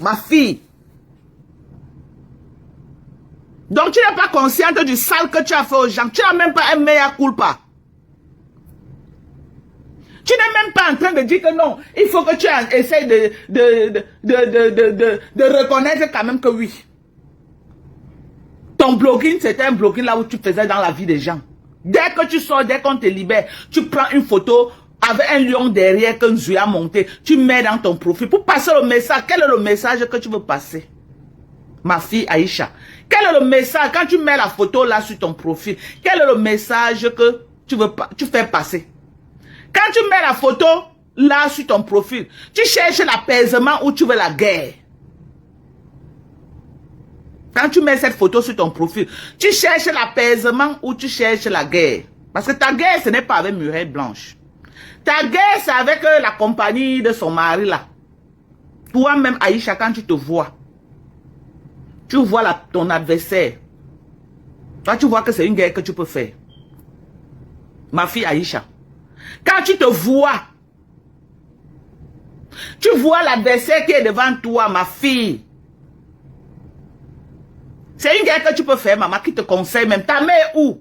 Ma fille. Donc tu n'es pas consciente du sale que tu as fait aux gens. Tu n'as même pas un meilleur culpa. Tu n'es même pas en train de dire que non, il faut que tu essaies de reconnaître quand même que oui. Ton blogging, c'était un blogging là où tu faisais dans la vie des gens. Dès que tu sors, dès qu'on te libère, tu prends une photo avec un lion derrière que Nzui a monté. Tu mets dans ton profil pour passer le message. Quel est le message que tu veux passer? Ma fille Aïcha. Quel est le message quand tu mets la photo là sur ton profil? Quel est le message que tu fais passer? Quand tu mets la photo là sur ton profil, tu cherches l'apaisement ou tu veux la guerre. Quand tu mets cette photo sur ton profil, tu cherches l'apaisement ou tu cherches la guerre. Parce que ta guerre, ce n'est pas avec Murelle Blanche. Ta guerre, c'est avec la compagnie de son mari là. Toi-même, Aïcha, quand tu te vois, tu vois ton adversaire. Toi, tu vois que c'est une guerre que tu peux faire. Ma fille Aïcha. Quand tu te vois, tu vois l'adversaire qui est devant toi, ma fille. C'est une guerre que tu peux faire, maman, qui te conseille même. Ta mère où?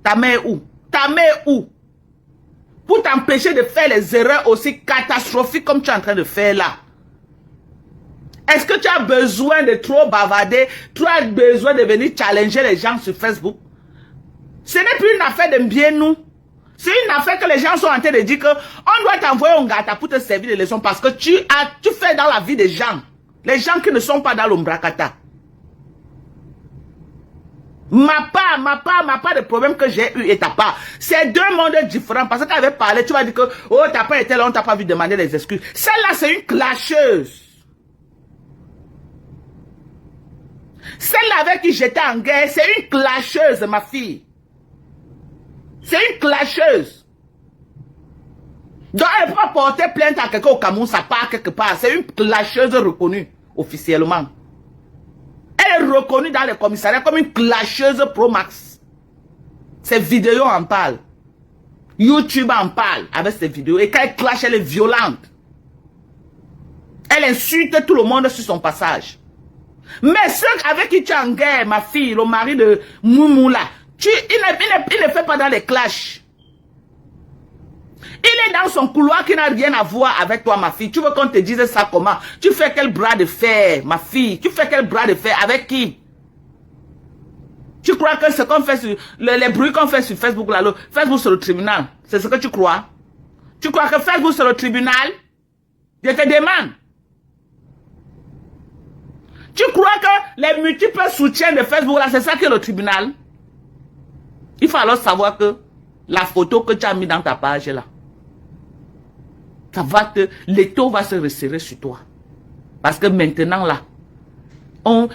Ta mère où? Ta mère où? Pour t'empêcher de faire les erreurs aussi catastrophiques comme tu es en train de faire là. Est-ce que tu as besoin de trop bavarder? Tu as besoin de venir challenger les gens sur Facebook? Ce n'est plus une affaire de bien nous. C'est une affaire que les gens sont en train de dire que on doit t'envoyer un gâteau pour te servir de leçon parce que tu fais dans la vie des gens. Les gens qui ne sont pas dans l'ombrakata. Ma part de problème que j'ai eu et ta part. C'est deux mondes différents. Parce qu'elle avait parlé, tu vas dire que, oh, ta part était là, on t'a pas vu demander des excuses. Celle-là, c'est une clasheuse. Celle-là avec qui j'étais en guerre, c'est une clasheuse, ma fille. C'est une clasheuse. Donc, elle ne peut pas porter plainte à quelqu'un au Cameroun, ça part quelque part. C'est une clasheuse reconnue, officiellement. Elle est reconnue dans les commissariats comme une clasheuse pro-max. Ses vidéos en parlent. YouTube en parle avec ses vidéos. Et quand elle clash, elle est violente. Elle insulte tout le monde sur son passage. Mais ceux avec qui tu es en guerre, ma fille, le mari de Moumou là, il ne fait pas dans les clashs. Il est dans son couloir qui n'a rien à voir avec toi, ma fille. Tu veux qu'on te dise ça comment? Tu fais quel bras de fer, ma fille? Tu fais quel bras de fer? Avec qui? Tu crois que ce qu'on fait sur... Les bruits qu'on fait sur Facebook, là, Facebook c'est le tribunal. C'est ce que tu crois? Tu crois que Facebook c'est le tribunal? Je te demande. Tu crois que les multiples soutiens de Facebook, là, c'est ça qui est le tribunal? Il faut alors savoir que la photo que tu as mis dans ta page, là, ça va l'étau va se resserrer sur toi. Parce que maintenant, là,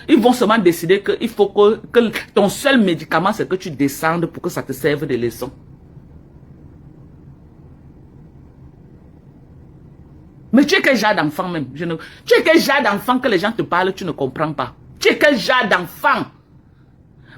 ils vont seulement décider qu'il faut que ton seul médicament, c'est que tu descendes pour que ça te serve de leçon. Mais tu es quel genre d'enfant même? Tu es quel genre d'enfant que les gens te parlent, tu ne comprends pas? Tu es quel genre d'enfant?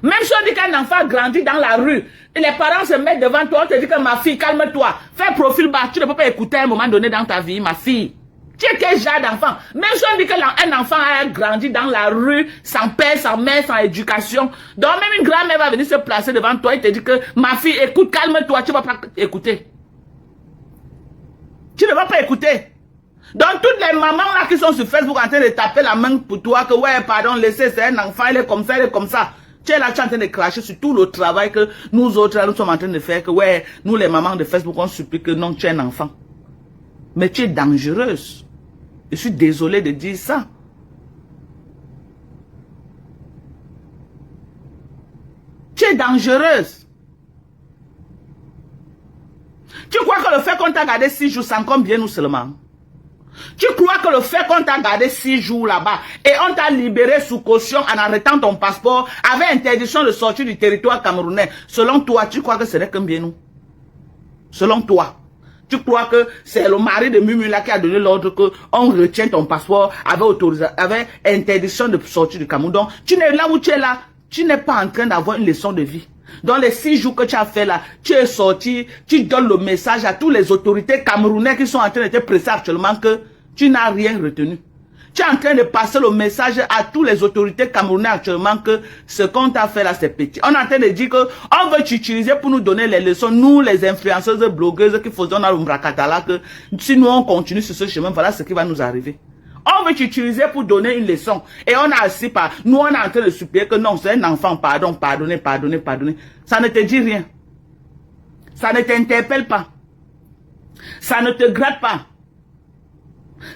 Même si on dit qu'un enfant grandit dans la rue, et les parents se mettent devant toi, on te dit que ma fille, calme-toi, fais profil bas, tu ne peux pas écouter à un moment donné dans ta vie, ma fille. Tu es quel genre d'enfant? Même si on dit qu'un enfant a grandi dans la rue, sans père, sans mère, sans éducation, donc même une grand-mère va venir se placer devant toi et te dit que ma fille, écoute, calme-toi, tu ne vas pas écouter. Tu ne vas pas écouter. Donc toutes les mamans là qui sont sur Facebook en train de taper la main pour toi, que ouais, pardon, laissez, c'est un enfant, il est comme ça, il est comme ça. Tu es là, tu es en train de cracher sur tout le travail que nous autres, là, nous sommes en train de faire, que ouais, nous les mamans de Facebook, on supplie que non, tu es un enfant. Mais tu es dangereuse. Je suis désolé de dire ça. Tu es dangereuse. Tu crois que le fait qu'on t'a gardé 6 jours, ça compte bien nous seulement? Tu crois que le fait qu'on t'a gardé 6 jours là-bas et on t'a libéré sous caution en arrêtant ton passeport avec interdiction de sortir du territoire camerounais, selon toi, tu crois que ce n'est qu'un bien nous? Selon toi, tu crois que c'est le mari de Mumula qui a donné l'ordre qu'on retient ton passeport avec interdiction de sortir du Cameroun? Donc, tu n'es là où tu es là, tu n'es pas en train d'avoir une leçon de vie. Dans les 6 jours que tu as fait là, tu es sorti, tu donnes le message à toutes les autorités camerounaises qui sont en train de te presser actuellement que tu n'as rien retenu. Tu es en train de passer le message à toutes les autorités camerounaises actuellement que ce qu'on t'a fait là, c'est petit. On est en train de dire qu'on veut t'utiliser pour nous donner les leçons, nous les influenceuses, blogueuses qui faisons dans le Mbrakatala, que si nous on continue sur ce chemin, voilà ce qui va nous arriver. On veut t'utiliser pour donner une leçon. Et on a assis par, nous on est en train de supplier que non, c'est un enfant, pardon, pardonnez, pardonnez, pardonnez. Ça ne te dit rien. Ça ne t'interpelle pas. Ça ne te gratte pas.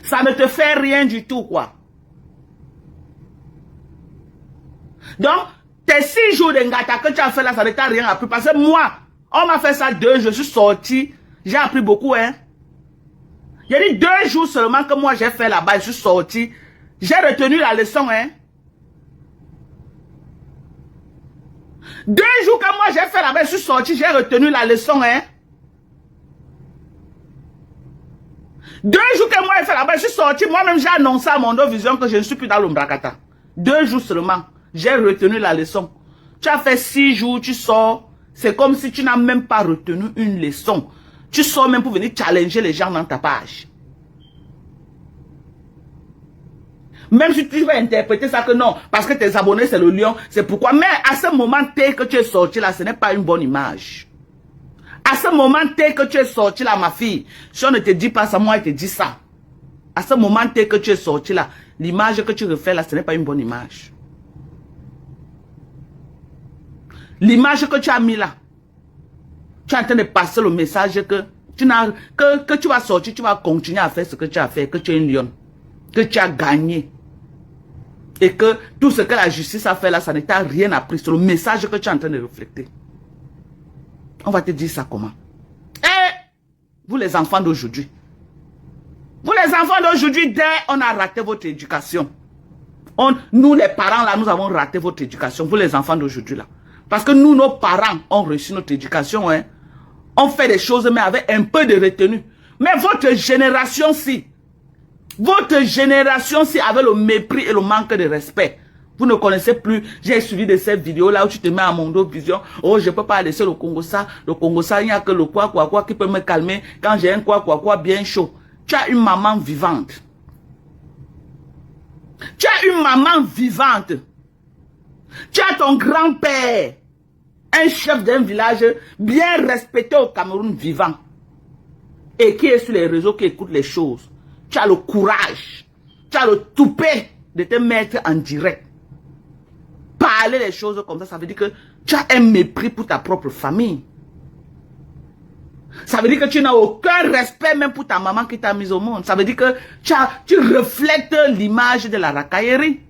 Ça ne te fait rien du tout, quoi. Donc, tes 6 jours de ngata que tu as fait là, ça ne t'a rien appris. Parce que moi, on m'a fait ça 2 jours, je suis sorti. J'ai appris beaucoup, hein. Il y a dit 2 jours seulement que moi j'ai fait là-bas, je suis sorti. J'ai retenu la leçon, hein. 2 jours que moi j'ai fait là-bas, je suis sorti, j'ai retenu la leçon, hein. 2 jours que moi j'ai fait là-bas, je suis sorti, moi-même j'ai annoncé à Mondo Vision que je ne suis plus dans l'Umbrakata. 2 jours seulement, j'ai retenu la leçon. Tu as fait 6 jours, tu sors, c'est comme si tu n'as même pas retenu une leçon. Tu sors même pour venir challenger les gens dans ta page. Même si tu vas interpréter ça que non, parce que tes abonnés c'est le lion, c'est pourquoi. Mais à ce moment T que tu es sorti là, ce n'est pas une bonne image. À ce moment T que tu es sorti là, ma fille, si on ne te dit pas ça, moi je te dis ça. À ce moment T que tu es sorti là, l'image que tu refais là, ce n'est pas une bonne image. L'image que tu as mis là, tu es en train de passer le message que tu vas sortir, tu vas continuer à faire ce que tu as fait, que tu es une lionne, que tu as gagné. Et que tout ce que la justice a fait là, ça ne t'a rien appris. C'est le message que tu es en train de refléter. On va te dire ça comment? Vous les enfants d'aujourd'hui. Vous les enfants d'aujourd'hui, dès on a raté votre éducation. Nous les parents là, nous avons raté votre éducation. Vous les enfants d'aujourd'hui là. Parce que nous, nos parents ont reçu notre éducation. Hein. On fait des choses mais avec un peu de retenue. Mais votre génération-ci, avait le mépris et le manque de respect. Vous ne connaissez plus. J'ai suivi de ces vidéos là où tu te mets à Mondo Vision. Oh, je ne peux pas laisser le Congo ça. Le Congo ça, il n'y a que le quoi qui peut me calmer quand j'ai un quoi bien chaud. Tu as une maman vivante. Tu as une maman vivante. Tu as ton grand-père, un chef d'un village bien respecté au Cameroun vivant. Et qui est sur les réseaux, qui écoute les choses. Tu as le courage, tu as le toupet de te mettre en direct. Parler les choses comme ça veut dire que tu as un mépris pour ta propre famille. Ça veut dire que tu n'as aucun respect même pour ta maman qui t'a mise au monde. Ça veut dire que tu reflètes l'image de la racaillerie.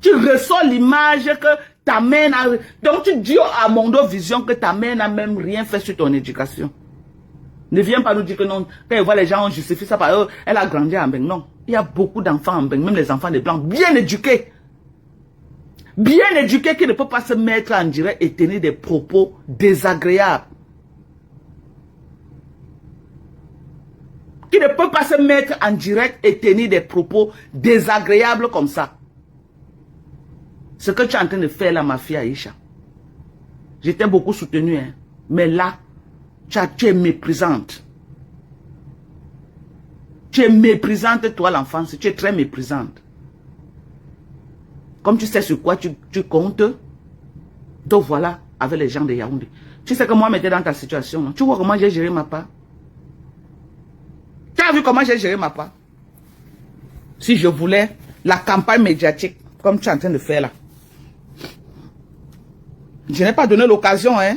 Tu ressens l'image que ta mère n'a... Donc tu dis à Mondo Vision que ta mère n'a même rien fait sur ton éducation. Ne viens pas nous dire que non, quand elle voit les gens, on justifie ça par eux, elle a grandi en Mbeng. Non, il y a beaucoup d'enfants en Mbeng, même les enfants des Blancs, bien éduqués. Bien éduqués qui ne peuvent pas se mettre en direct et tenir des propos désagréables. Qui ne peuvent pas se mettre en direct et tenir des propos désagréables comme ça. Ce que tu es en train de faire là, ma fille Aïcha, j'étais beaucoup soutenue, hein, mais là, tu es méprisante. Tu es méprisante, toi, l'enfance. Tu es très méprisante. Comme tu sais sur quoi tu comptes, donc voilà, avec les gens de Yaoundé. Tu sais que moi, j'étais dans ta situation. Non? Tu vois comment j'ai géré ma part? Tu as vu comment j'ai géré ma part? Si je voulais la campagne médiatique, comme tu es en train de faire là, je n'ai pas donné l'occasion, hein.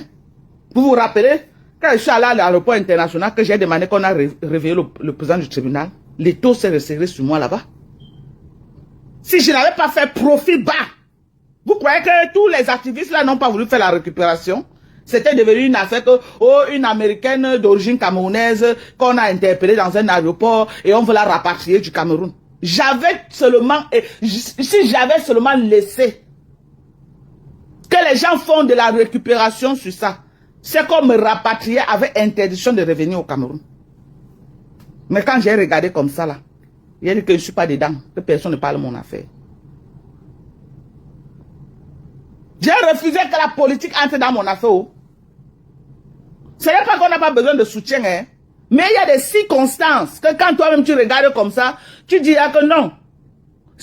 Vous vous rappelez, quand je suis allé à l'aéroport international, que j'ai demandé qu'on a réveillé le président du tribunal, les taux s'est resserré sur moi là-bas. Si je n'avais pas fait profil bas, vous croyez que tous les activistes là n'ont pas voulu faire la récupération? C'était devenu une affaire que, oh, une américaine d'origine camerounaise qu'on a interpellée dans un aéroport et on veut la rapatrier du Cameroun. J'avais seulement, si j'avais seulement laissé que les gens font de la récupération sur ça, c'est comme me rapatrier avec interdiction de revenir au Cameroun. Mais quand j'ai regardé comme ça là, il a dit que je ne suis pas dedans, que personne ne parle de mon affaire. J'ai refusé que la politique entre dans mon affaire. Ce n'est pas qu'on n'a pas besoin de soutien, hein. Mais il y a des circonstances que quand toi-même tu regardes comme ça, tu dis que non.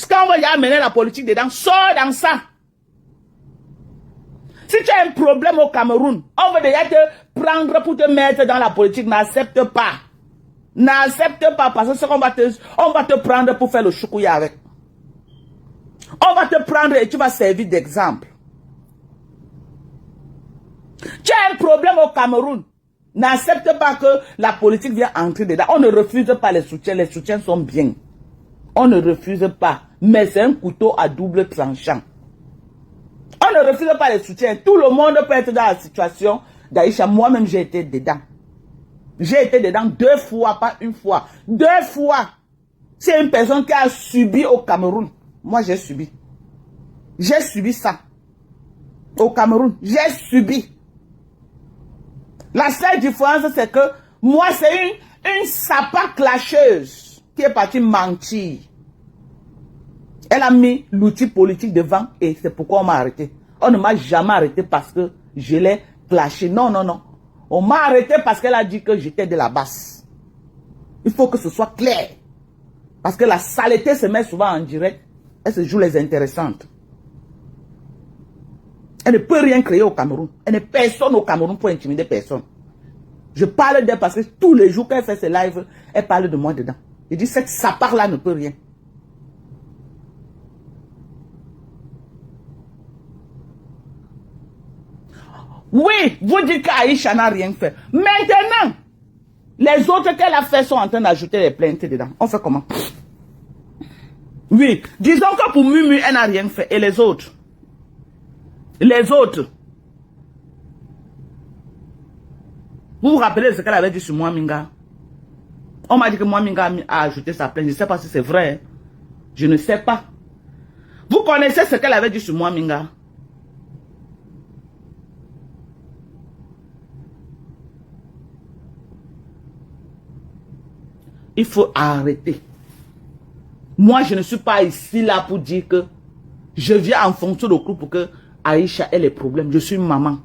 Quand on va y amener la politique dedans, sors dans ça. Si tu as un problème au Cameroun, on va déjà te prendre pour te mettre dans la politique. N'accepte pas. N'accepte pas parce que on va te prendre pour faire le choukouya avec. On va te prendre et tu vas servir d'exemple. Tu as un problème au Cameroun. N'accepte pas que la politique vienne entrer dedans. On ne refuse pas les soutiens sont bien. On ne refuse pas, mais c'est un couteau à double tranchant. On ne refuse pas les soutiens. Tout le monde peut être dans la situation d'Aïcha. Moi-même, j'ai été dedans. J'ai été dedans 2 fois, pas une fois. 2 fois. C'est une personne qui a subi au Cameroun. Moi, j'ai subi. J'ai subi ça. Au Cameroun, j'ai subi. La seule différence, c'est que moi, c'est une sapa clasheuse qui est partie mentir. Elle a mis l'outil politique devant et c'est pourquoi on m'a arrêté. On ne m'a jamais arrêté parce que je l'ai clashé. Non, non, non. On m'a arrêté parce qu'elle a dit que j'étais de la basse. Il faut que ce soit clair. Parce que la saleté se met souvent en direct. Elle se joue les intéressantes. Elle ne peut rien créer au Cameroun. Elle n'est personne au Cameroun pour intimider personne. Je parle d'elle parce que tous les jours qu'elle fait ses lives, elle parle de moi dedans. Je dis, cette sapard-là ne peut rien. Oui, vous dites qu'Aïcha n'a rien fait. Maintenant, les autres qu'elle a fait sont en train d'ajouter les plaintes dedans. On fait comment? Oui, disons que pour Mumu, elle n'a rien fait. Et les autres? Les autres. Vous vous rappelez ce qu'elle avait dit sur Mwaminga? On m'a dit que Mwaminga a ajouté sa plainte. Je ne sais pas si c'est vrai. Je ne sais pas. Vous connaissez ce qu'elle avait dit sur Mwaminga? Il faut arrêter. Moi, je ne suis pas ici là pour dire que je viens en fonction du groupe pour que Aïcha ait les problèmes. Je suis une maman.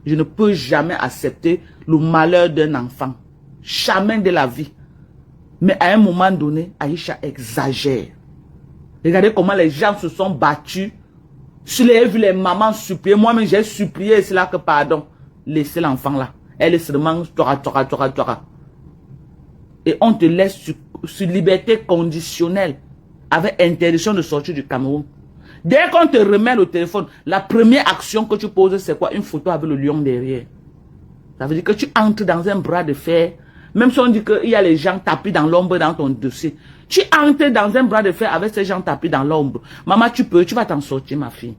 Je ne peux jamais accepter le malheur d'un enfant. Jamais de la vie. Mais à un moment donné, Aïcha exagère. Regardez comment les gens se sont battus. Je l'ai vu les mamans supplier. Moi-même, j'ai supplié. C'est là que, pardon, laissez l'enfant là. Elle est seulement tora. Et on te laisse sur liberté conditionnelle avec interdiction de sortir du Cameroun. Dès qu'on te remet le téléphone, la première action que tu poses, c'est quoi? Une photo avec le lion derrière. Ça veut dire que tu entres dans un bras de fer. Même si on dit qu'il y a les gens tapis dans l'ombre dans ton dossier. Tu entres dans un bras de fer avec ces gens tapis dans l'ombre. Maman, tu vas t'en sortir, ma fille.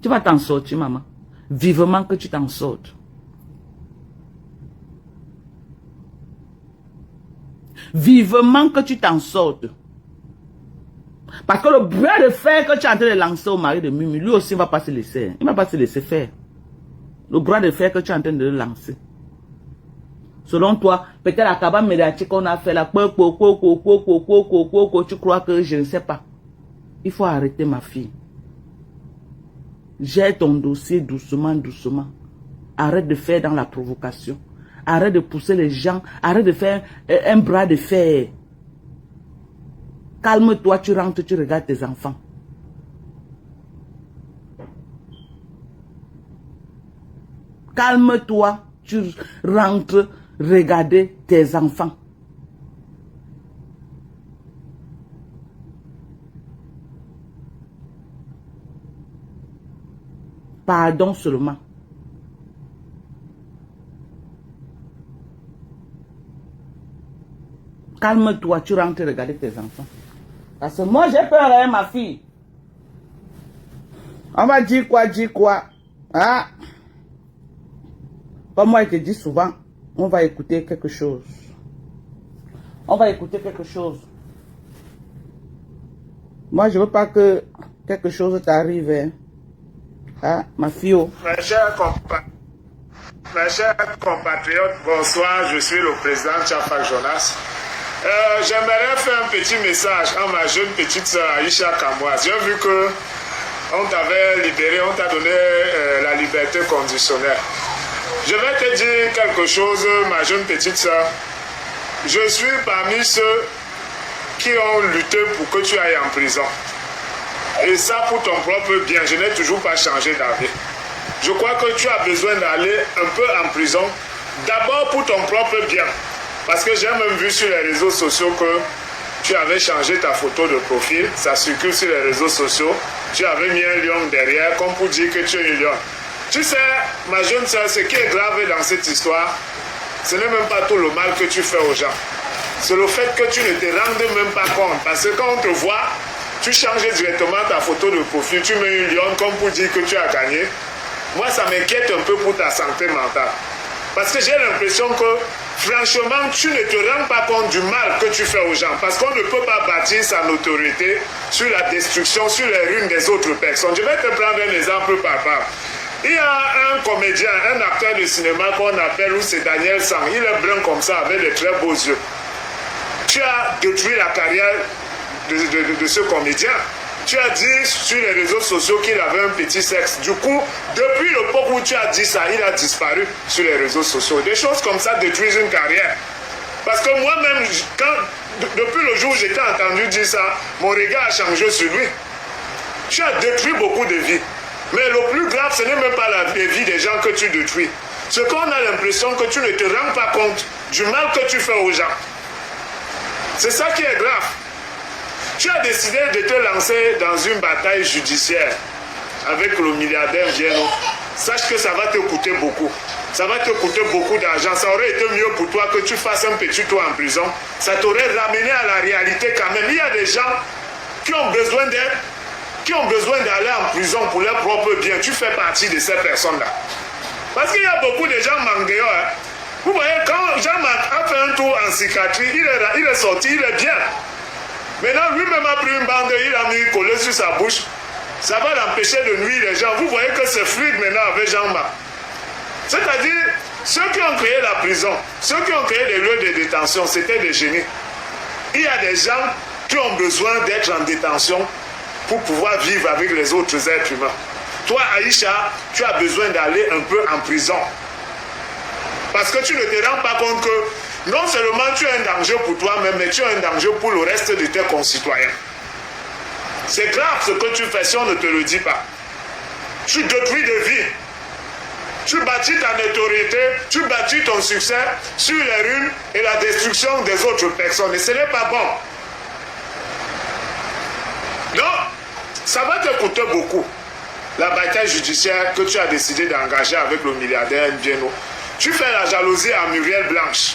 Tu vas t'en sortir, maman. Vivement que tu t'en sortes. Vivement que tu t'en sortes. Parce que le bras de fer que tu es en train de lancer au mari de Mumu, lui aussi ne va pas se laisser. Il ne va pas se laisser faire. Le bras de fer que tu es en train de lancer. Selon toi, peut-être la cabane médiatique qu'on a fait là, tu crois que je ne sais pas. Il faut arrêter, ma fille. Gère ton dossier doucement. Arrête de faire dans la provocation. Arrête de pousser les gens. Arrête de faire un bras de fer. Calme-toi, tu rentres, tu regardes tes enfants. Calme-toi, tu rentres, regarder tes enfants. Pardon seulement. Calme-toi, tu rentres regarder tes enfants. Parce que moi, j'ai peur, hein, ma fille. On va dire quoi? Ah. Comme moi, je te dis souvent, on va écouter quelque chose. Moi, je ne veux pas que quelque chose t'arrive. Hein. Ah, ma fille. Oh. Mes chers compatriotes, bonsoir, je suis le président Tchafak Jonas. J'aimerais faire un petit message à ma jeune petite soeur Aïcha Kamoise. J'ai vu que on t'avait libéré, on t'a donné la liberté conditionnelle. Je vais te dire quelque chose, ma jeune petite soeur. Je suis parmi ceux qui ont lutté pour que tu ailles en prison. Et ça pour ton propre bien. Je n'ai toujours pas changé d'avis. Je crois que tu as besoin d'aller un peu en prison. D'abord pour ton propre bien. Parce que j'ai même vu sur les réseaux sociaux que tu avais changé ta photo de profil. Ça circule sur les réseaux sociaux. Tu avais mis un lion derrière comme pour dire que tu es un lion. Tu sais, ma jeune soeur, ce qui est grave dans cette histoire, ce n'est même pas tout le mal que tu fais aux gens. C'est le fait que tu ne te rendes même pas compte. Parce que quand on te voit, tu changes directement ta photo de profil. Tu mets un lion comme pour dire que tu as gagné. Moi, ça m'inquiète un peu pour ta santé mentale. Parce que j'ai l'impression que, franchement, tu ne te rends pas compte du mal que tu fais aux gens. Parce qu'on ne peut pas bâtir sa notoriété sur la destruction, sur les ruines des autres personnes. Je vais te prendre un exemple par part. Il y a un comédien, un acteur de cinéma qu'on appelle, ou c'est Daniel Sang. Il est brun comme ça, avec de très beaux yeux. Tu as détruit la carrière de ce comédien. Tu as dit sur les réseaux sociaux qu'il avait un petit sexe. Du coup, depuis l'époque où tu as dit ça, il a disparu sur les réseaux sociaux. Des choses comme ça détruisent une carrière. Parce que moi-même, depuis le jour où j'étais entendu dire ça, mon regard a changé sur lui. Tu as détruit beaucoup de vies. Mais le plus grave, ce n'est même pas la vie des gens que tu détruis. C'est qu'on a l'impression que tu ne te rends pas compte du mal que tu fais aux gens. C'est ça qui est grave. Tu as décidé de te lancer dans une bataille judiciaire avec le milliardaire Vieno. Sache que ça va te coûter beaucoup. Ça va te coûter beaucoup d'argent. Ça aurait été mieux pour toi que tu fasses un petit tour en prison. Ça t'aurait ramené à la réalité quand même. Il y a des gens qui ont besoin d'aide, qui ont besoin d'aller en prison pour leur propre bien. Tu fais partie de ces personnes-là. Parce qu'il y a beaucoup de gens mangueurs. Hein. Vous voyez, quand Jean-Marc a fait un tour en psychiatrie, il est sorti, il est bien. Maintenant, lui-même a pris une bande, il a mis collé sur sa bouche. Ça va l'empêcher de nuire les gens. Vous voyez que c'est fluide maintenant avec Jean-Marc. C'est-à-dire, ceux qui ont créé la prison, ceux qui ont créé les lieux de détention, c'était des génies. Il y a des gens qui ont besoin d'être en détention pour pouvoir vivre avec les autres êtres humains. Toi, Aïcha, tu as besoin d'aller un peu en prison. Parce que tu ne te rends pas compte que non seulement tu es un danger pour toi-même, mais tu es un danger pour le reste de tes concitoyens. C'est grave ce que tu fais si on ne te le dit pas. Tu détruis des vies. Tu bâtis ta notoriété, tu bâtis ton succès sur les ruines et la destruction des autres personnes. Et ce n'est pas bon. Donc, ça va te coûter beaucoup. La bataille judiciaire que tu as décidé d'engager avec le milliardaire Vieno. Tu fais la jalousie à Muriel Blanche.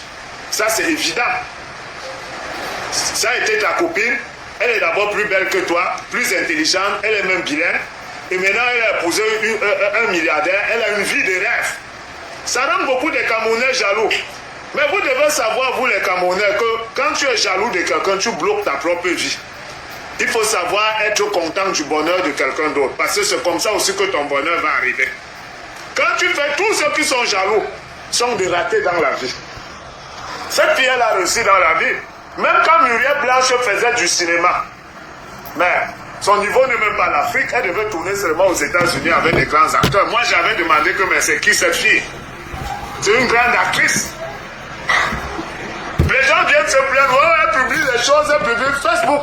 Ça, c'est évident. Ça a été ta copine. Elle est d'abord plus belle que toi, plus intelligente, elle est même bilingue. Et maintenant, elle a épousé un milliardaire. Elle a une vie de rêve. Ça rend beaucoup de Camerounais jaloux. Mais vous devez savoir, vous les Camerounais, que quand tu es jaloux de quelqu'un, tu bloques ta propre vie. Il faut savoir être content du bonheur de quelqu'un d'autre. Parce que c'est comme ça aussi que ton bonheur va arriver. Quand tu fais, tous ceux qui sont jaloux sont des ratés dans la vie. Cette fille, elle a réussi dans la vie. Même quand Muriel Blanche faisait du cinéma. Mais son niveau n'est même pas l'Afrique. Elle devait tourner seulement aux États-Unis avec des grands acteurs. Moi, j'avais demandé que, mais c'est qui cette fille? C'est une grande actrice. Les gens viennent se plaindre. Oh, elle publie des choses, elle publie Facebook.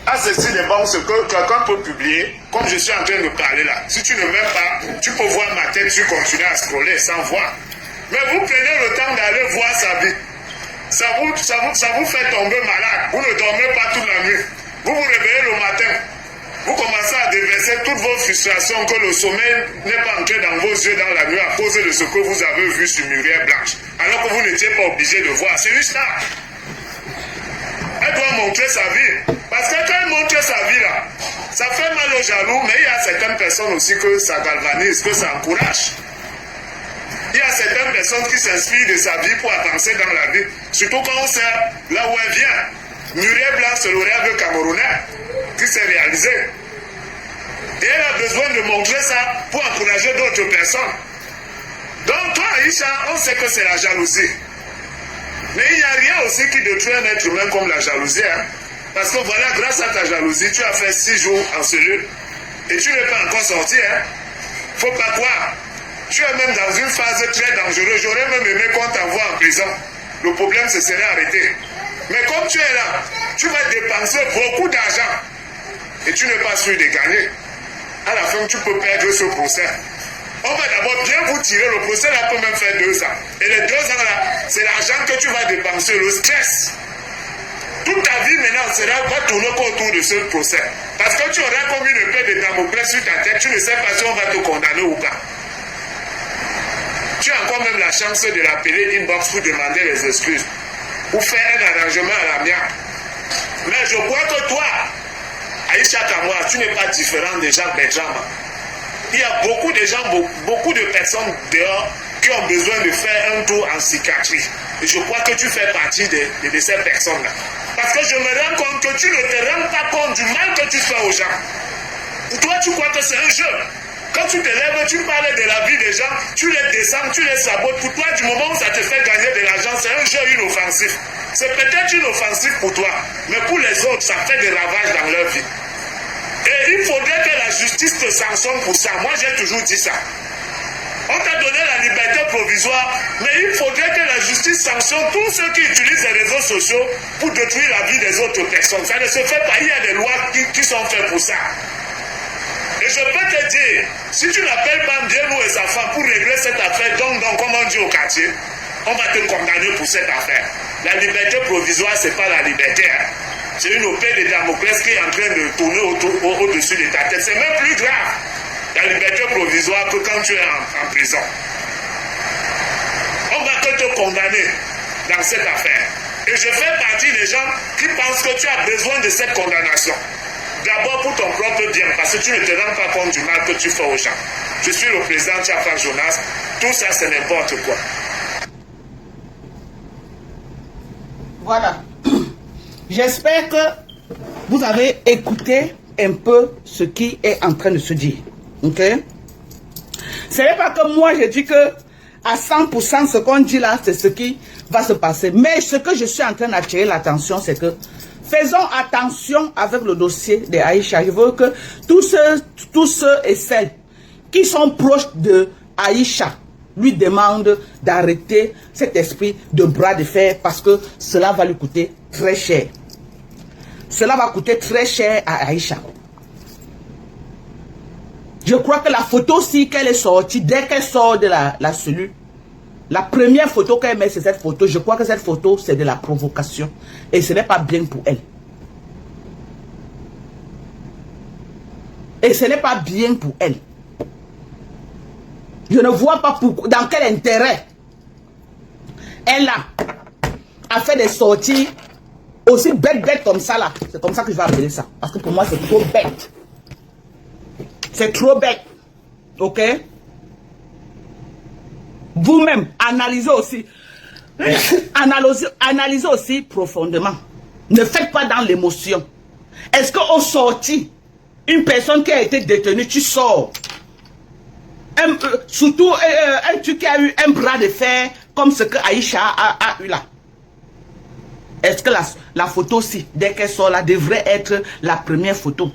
Ah, ceci n'est bon, ce que quelqu'un peut publier, comme je suis en train de parler là. Si tu ne m'aimes pas, tu peux voir ma tête, tu continues à scroller sans voir. Mais vous prenez le temps d'aller voir sa vie. Ça vous fait tomber malade. Vous ne dormez pas toute la nuit. Vous vous réveillez le matin. Vous commencez à déverser toutes vos frustrations que le sommeil n'est pas entré dans vos yeux dans la nuit à cause de ce que vous avez vu sur Muriel Blanche. Alors que vous n'étiez pas obligé de voir. C'est une star. Elle doit montrer sa vie. Parce que quand elle montre sa vie là, ça fait mal aux jaloux, mais il y a certaines personnes aussi que ça galvanise, que ça encourage. Il y a certaines personnes qui s'inspirent de sa vie pour avancer dans la vie. Surtout quand on sait là où elle vient. Muriel Blanc, c'est le rêve camerounais qui s'est réalisé. Et elle a besoin de montrer ça pour encourager d'autres personnes. Donc toi, Aïcha, on sait que c'est la jalousie. Mais il n'y a rien aussi qui détruit un être humain comme la jalousie. Hein? Parce que voilà, grâce à ta jalousie, tu as fait 6 jours en cellule. Et tu n'es pas encore sorti. Hein? Faut pas croire. Tu es même dans une phase très dangereuse. J'aurais même aimé qu'on t'envoie en prison. Le problème se serait arrêté. Mais comme tu es là, tu vas dépenser beaucoup d'argent. Et tu n'es pas sûr de gagner. À la fin, tu peux perdre ce procès. On va d'abord bien vous tirer. Le procès là peut même faire 2 ans. Et les 2 ans là, c'est l'argent que tu vas dépenser, le stress. Toute ta vie maintenant va tourner autour de ce procès. Parce que tu auras comme une épée de Damoclès sur ta tête. Tu ne sais pas si on va te condamner ou pas. Tu as encore même la chance de l'appeler inbox pour demander les excuses. Pour faire un arrangement à l'amiable. Mais je crois que toi, Aïcha Kamwa, tu n'es pas différent de Jacques Bertrand. Il y a beaucoup de gens, beaucoup de personnes dehors qui ont besoin de faire un tour en psychiatrie. Et je crois que tu fais partie de ces personnes-là. Parce que je me rends compte que tu ne te rends pas compte du mal que tu fais aux gens. Toi, tu crois que c'est un jeu. Quand tu te lèves, tu parles de la vie des gens, tu les descends, tu les sabotes. Pour toi, du moment où ça te fait gagner de l'argent, c'est un jeu inoffensif. C'est peut-être inoffensif pour toi, mais pour les autres, ça fait des ravages dans leur vie. Et il faudrait que la justice te sanctionne pour ça. Moi, j'ai toujours dit ça. On t'a donné la liberté provisoire, mais il faudrait que la justice sanctionne tous ceux qui utilisent les réseaux sociaux pour détruire la vie des autres personnes. Ça ne se fait pas. Il y a des lois qui sont faites pour ça. Et je peux te dire, si tu n'appelles pas Ndiénou et sa femme pour régler cette affaire, donc, comme on dit au quartier, on va te condamner pour cette affaire. La liberté provisoire, ce n'est pas la liberté. C'est une épée de Damoclès qui est en train de tourner au-dessus de ta tête. C'est même plus grave, la liberté provisoire, que quand tu es en prison. On va te condamner dans cette affaire. Et je fais partie des gens qui pensent que tu as besoin de cette condamnation. D'abord pour ton propre bien, parce que tu ne te rends pas compte du mal que tu fais aux gens. Je suis le président Tchafan Jonas. Tout ça, c'est n'importe quoi. Voilà. J'espère que vous avez écouté un peu ce qui est en train de se dire. Ok? Ce n'est pas que moi je dis que à 100% ce qu'on dit là, c'est ce qui va se passer. Mais ce que je suis en train d'attirer l'attention, c'est que faisons attention avec le dossier de Aïcha. Je veux que tous ceux et celles qui sont proches de Aïcha lui demandent d'arrêter cet esprit de bras de fer parce que cela va lui coûter très cher. Cela va coûter très cher à Aïcha. Je crois que la photo aussi qu'elle est sortie, dès qu'elle sort de la cellule, la première photo qu'elle met, c'est cette photo. Je crois que cette photo, c'est de la provocation. Et ce n'est pas bien pour elle. Et ce n'est pas bien pour elle. Je ne vois pas pourquoi, dans quel intérêt elle a fait des sorties aussi bêtes comme ça là. C'est comme ça que je vais appeler ça. Parce que pour moi, c'est trop bête. C'est trop bête. Ok? Vous-même, analysez aussi. Analysez aussi profondément. Ne faites pas dans l'émotion. Est-ce qu'au sorti, une personne qui a été détenue, tu sors, surtout un truc qui a eu un bras de fer, comme ce que Aïcha a eu là. Est-ce que la photo aussi, dès qu'elle sort là, devrait être la première photo?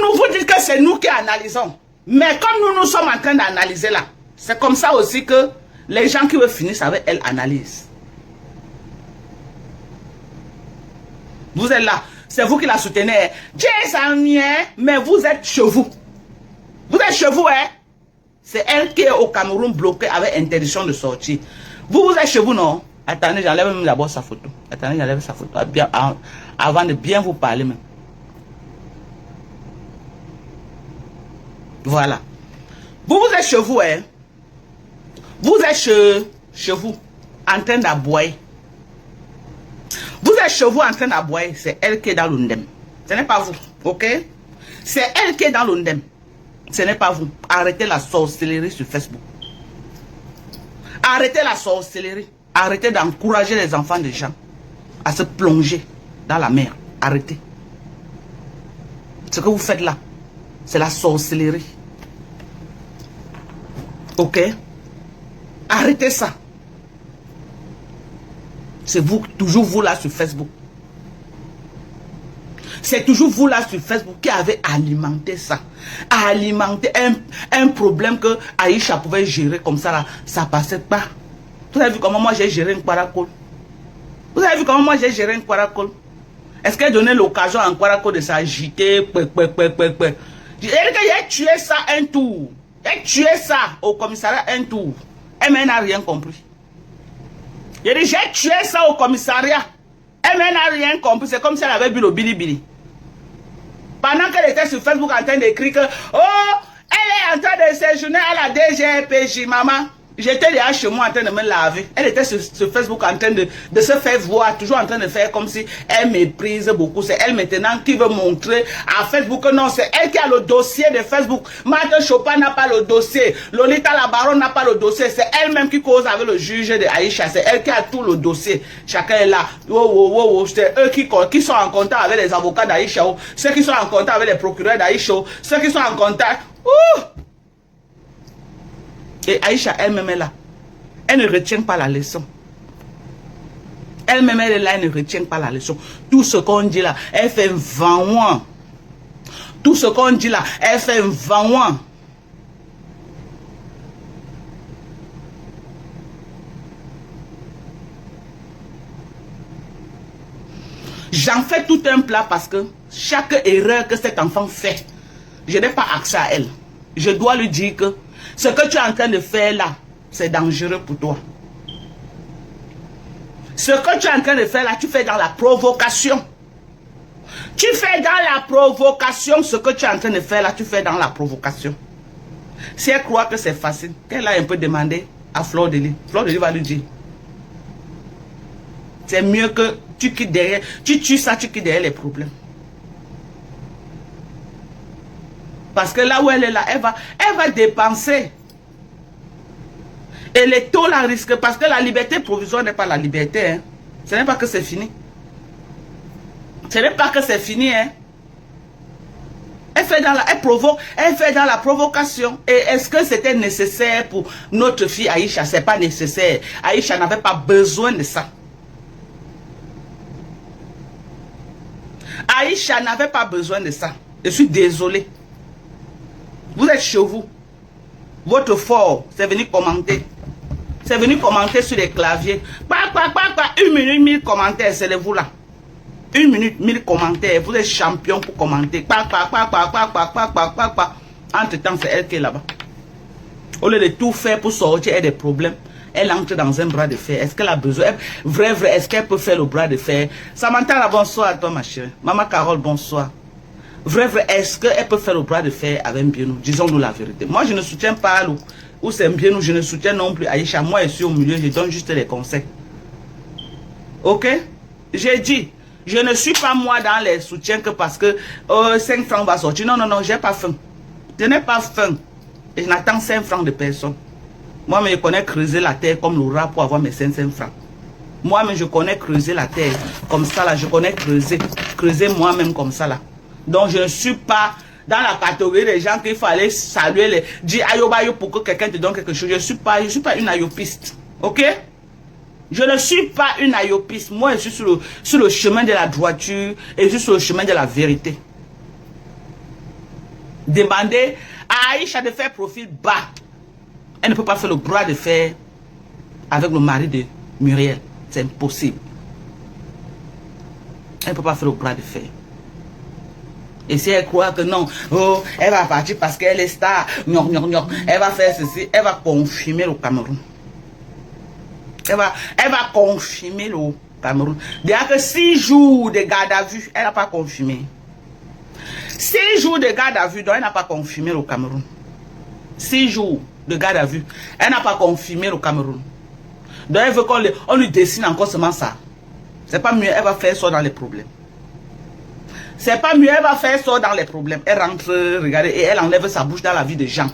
Nous vous dites que c'est nous qui analysons. Mais comme nous sommes en train d'analyser là, c'est comme ça aussi que les gens qui veulent finir avec elle analysent. Vous êtes là, c'est vous qui la soutenez. Mais vous êtes chez vous. Vous êtes chez vous, hein? C'est elle qui est au Cameroun bloquée avec interdiction de sortie. Vous êtes chez vous, non? Attendez, j'enlève même d'abord sa photo. Attendez, j'enlève sa photo. Avant de bien vous parler même. Voilà. Vous êtes chez vous, hein? Vous êtes chez vous, en train d'aboyer. Vous êtes chez vous en train d'aboyer. C'est elle qui est dans l'undem. Ce n'est pas vous, ok? C'est elle qui est dans l'undem. Ce n'est pas vous. Arrêtez la sorcellerie sur Facebook. Arrêtez la sorcellerie. Arrêtez d'encourager les enfants des gens à se plonger dans la mer. Arrêtez. Ce que vous faites là, c'est la sorcellerie. Ok? Arrêtez ça. C'est vous, toujours vous là sur Facebook. C'est toujours vous là sur Facebook qui avez alimenté ça. Alimenté un problème que Aïcha pouvait gérer comme ça là. Ça passait pas. Vous avez vu comment moi j'ai géré un Kwarakol? Vous avez vu comment moi j'ai géré un Kwarakol? Est-ce qu'elle donnait l'occasion à un Kwarakol de s'agiter? J'ai tué ça un tour. J'ai tué ça au commissariat un tour. Elle n'a rien compris. J'ai dit, j'ai tué ça au commissariat. Elle n'a rien compris. C'est comme si elle avait bu le bilibili. Pendant qu'elle était sur Facebook en train d'écrire que, oh, elle est en train de séjourner à la DGPJ, maman. J'étais là chez moi en train de me laver. Elle était sur Facebook en train de se faire voir, toujours en train de faire comme si elle méprise beaucoup. C'est elle maintenant qui veut montrer à Facebook que non, c'est elle qui a le dossier de Facebook. Marthe Chopin n'a pas le dossier. Lolita la baronne n'a pas le dossier. C'est elle-même qui cause avec le juge de Aïcha. C'est elle qui a tout le dossier. Chacun est là. C'est eux qui sont en contact avec les avocats d'Aïcha. Ceux qui sont en contact avec les procureurs d'Aïcha. Ceux qui sont en contact. Et Aïcha elle-même est là. Elle ne retient pas la leçon. Elle-même elle est là, elle ne retient pas la leçon. Tout ce qu'on dit là, elle fait un vent. Tout ce qu'on dit là, elle fait un vent. J'en fais tout un plat parce que chaque erreur que cet enfant fait, je n'ai pas accès à elle. Je dois lui dire que ce que tu es en train de faire là, c'est dangereux pour toi. Ce que tu es en train de faire là, tu fais dans la provocation. Tu fais dans la provocation ce que tu es en train de faire là, tu fais dans la provocation. Si elle croit que c'est facile, qu'elle a un peu demandé à Fleur de Lys. Fleur de Lys va lui dire. C'est mieux que tu quittes derrière, tu tues ça, tu quittes derrière les problèmes. Parce que là où elle est là, elle va dépenser. Et les taux la risquent. Parce que la liberté provisoire n'est pas la liberté. Hein. Ce n'est pas que c'est fini. Ce n'est pas que c'est fini. Hein. Elle fait dans la provocation. Et est-ce que c'était nécessaire pour notre fille Aïcha? Ce n'est pas nécessaire. Aïcha n'avait pas besoin de ça. Aïcha n'avait pas besoin de ça. Je suis désolé. Vous êtes chez vous. Votre fort, c'est venu commenter. C'est venu commenter sur les claviers. 1 minute, 1000 commentaires, c'est vous là. 1 minute, 1000 commentaires. Vous êtes champion pour commenter. Entre-temps, c'est elle qui est là-bas. Au lieu de tout faire pour sortir, elle a des problèmes. Elle entre dans un bras de fer. Est-ce qu'elle a besoin? Vrai, est-ce qu'elle peut faire le bras de fer? Samantha, bonsoir à toi, ma chérie. Maman Carole, bonsoir. Vrai, est-ce qu'elle peut faire le bras de fer avec Mbienou? Disons-nous la vérité. Moi, je ne soutiens pas ou c'est Mbienou, je ne soutiens non plus Aïcha. Moi, je suis au milieu, je donne juste les conseils. Ok? J'ai dit, je ne suis pas moi dans les soutiens que parce que 5 francs va sortir. Non, non, non, j'ai pas faim. Je n'ai pas faim. Et je n'attends 5 francs de personne. Moi, je connais creuser la terre comme le rat pour avoir mes 500 francs. Moi-même, je connais creuser la terre comme ça là. Je connais creuser moi-même comme ça là. Donc, je ne suis pas dans la catégorie des gens qu'il fallait saluer, dire ayobayo pour que quelqu'un te donne quelque chose. Je ne suis pas une ayopiste. Ok? Je ne suis pas une ayopiste. Moi, je suis sur le chemin de la droiture et je suis sur le chemin de la vérité. Demandez à Aïcha de faire profil bas. Elle ne peut pas faire le bras de fer avec le mari de Muriel. C'est impossible. Elle ne peut pas faire le bras de fer. Et si elle croit que non, oh, elle va partir parce qu'elle est star, elle va faire ceci, elle va confirmer le Cameroun. Elle va confirmer le Cameroun. Déjà que 6 jours de garde à vue, elle n'a pas confirmé. 6 jours de garde à vue, donc elle n'a pas confirmé le Cameroun. 6 jours de garde à vue, elle n'a pas confirmé le Cameroun. Donc elle veut qu'on lui dessine encore seulement ça. C'est pas mieux, elle va faire ça dans les problèmes. C'est pas mieux, elle va faire ça dans les problèmes. Elle rentre, regardez, et elle enlève sa bouche dans la vie des gens.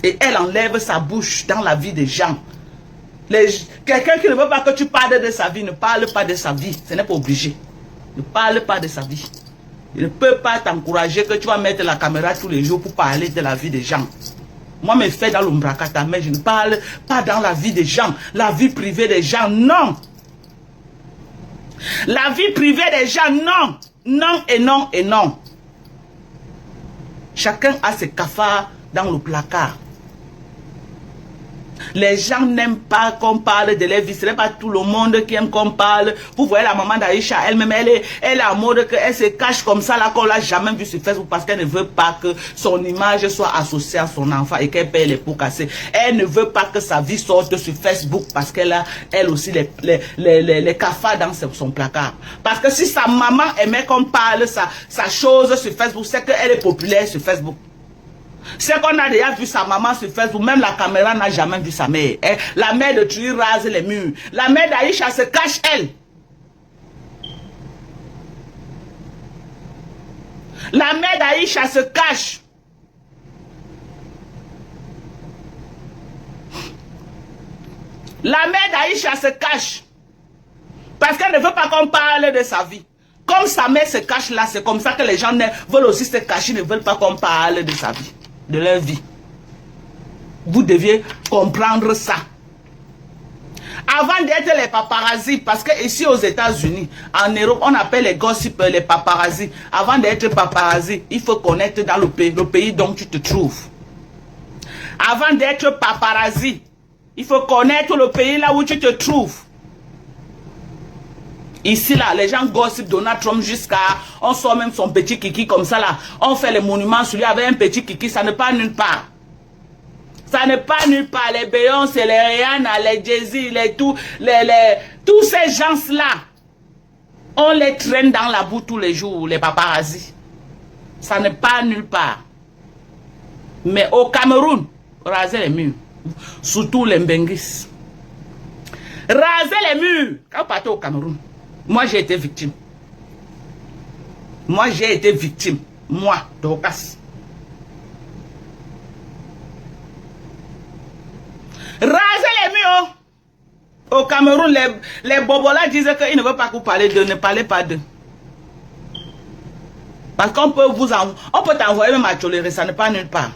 Et elle enlève sa bouche dans la vie des gens. Quelqu'un qui ne veut pas que tu parles de sa vie, ne parle pas de sa vie. Ce n'est pas obligé. Ne parle pas de sa vie. Il ne peut pas t'encourager que tu vas mettre la caméra tous les jours pour parler de la vie des gens. Moi, je me fais dans l'ombrakata, mais je ne parle pas dans la vie des gens, la vie privée des gens, non. La vie privée des gens, non. Non et non et non. Chacun a ses cafards dans le placard. Les gens n'aiment pas qu'on parle de leur vie. Ce n'est pas tout le monde qui aime qu'on parle. Vous voyez la maman d'Aïcha, elle-même, elle est en mode qu'elle se cache comme ça, là, qu'on l'a jamais vu sur Facebook parce qu'elle ne veut pas que son image soit associée à son enfant et qu'elle paye les pots cassés. Elle ne veut pas que sa vie sorte sur Facebook parce qu'elle a, elle aussi, les cafards dans son placard. Parce que si sa maman aimait qu'on parle sa chose sur Facebook, c'est qu'elle est populaire sur Facebook. C'est qu'on a déjà vu sa maman sur Facebook, même la caméra n'a jamais vu sa mère. La mère de Tui rase les murs. La mère d'Aïcha se cache, elle. La mère d'Aïcha se cache. La mère d'Aïcha se cache. Parce qu'elle ne veut pas qu'on parle de sa vie. Comme sa mère se cache là, c'est comme ça que les gens veulent aussi se cacher, ne veulent pas qu'on parle de sa vie, de leur vie. Vous deviez comprendre ça. Avant d'être les paparazzis, parce que ici aux États-Unis, en Europe, on appelle les gossips les paparazzis. Avant d'être paparazzi, il faut connaître dans le pays dont tu te trouves. Avant d'être paparazzi, il faut connaître le pays là où tu te trouves. Ici, là, les gens gossipent Donald Trump jusqu'à... On sort même son petit kiki comme ça, là. On fait les monuments sur lui avec un petit kiki. Ça ne part nulle part. Ça ne part nulle part. Les Beyoncé, les Rihanna, les Jay-Z, tous ces gens-là, on les traîne dans la boue tous les jours, les paparazzis. Ça ne part nulle part. Mais au Cameroun, rasez les murs. Surtout les Mbenguis. Rasez les murs. Quand vous partez au Cameroun, moi, j'ai été victime. Moi, j'ai été victime. Moi, Dorcas. Rasez les murs. Au Cameroun, les bobolas disaient qu'ils ne veulent pas que vous parlez d'eux. Ne parlez pas d'eux. Parce qu'on peut on peut t'envoyer même à tolérer. Ça ne part nulle part.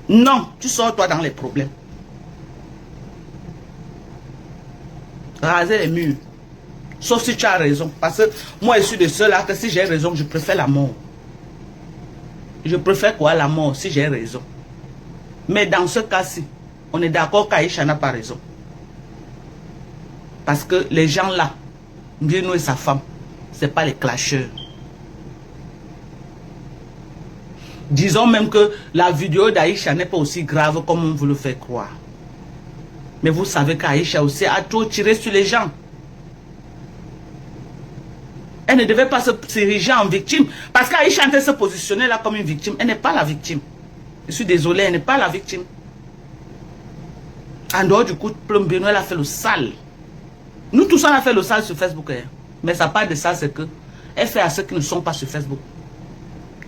Non, tu sors toi dans les problèmes. Rasez les murs. Sauf si tu as raison. Parce que moi, je suis de ceux-là que si j'ai raison, je préfère la mort. Je préfère quoi, la mort, si j'ai raison. Mais dans ce cas-ci, on est d'accord qu'Aïcha n'a pas raison. Parce que les gens là, Mbienou et sa femme, ce n'est pas les clasheurs. Disons même que la vidéo d'Aïcha n'est pas aussi grave comme on vous le fait croire. Mais vous savez qu'Aïcha aussi a trop tiré sur les gens. Elle ne devait pas se diriger en victime. Parce qu'Aïcha était se positionner là comme une victime. Elle n'est pas la victime. Je suis désolé, elle n'est pas la victime. En dehors du coup de plomb, elle a fait le sale. Nous tous on a fait le sale sur Facebook. Hein. Mais ça part de ça, c'est que elle fait à ceux qui ne sont pas sur Facebook.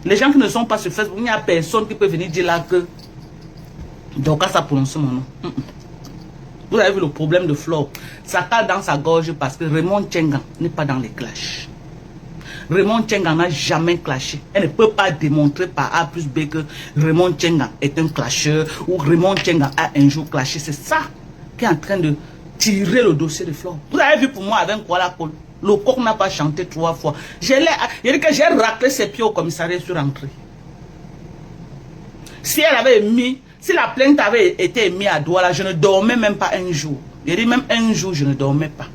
Les gens qui ne sont pas sur Facebook, il n'y a personne qui peut venir dire là que... Donc ça prononce mon nom. Vous avez vu le problème de Flore. Ça cale dans sa gorge parce que Raymond Tchengan n'est pas dans les clashs. Raymond Tchengan n'a jamais clashé. Elle ne peut pas démontrer par A plus B que Raymond Tchengan est un clasheur ou Raymond Tchengan a un jour clashé. C'est ça qui est en train de tirer le dossier de Flore. Vous avez vu pour moi avec Kuala Kol. Le coq n'a pas chanté 3 fois. Il dit que j'ai raclé ses pieds au commissariat sur entrée. Si elle avait mis... Si la plainte avait été mise à Douala, je ne dormais même pas un jour. Il dit même un jour, je ne dormais pas.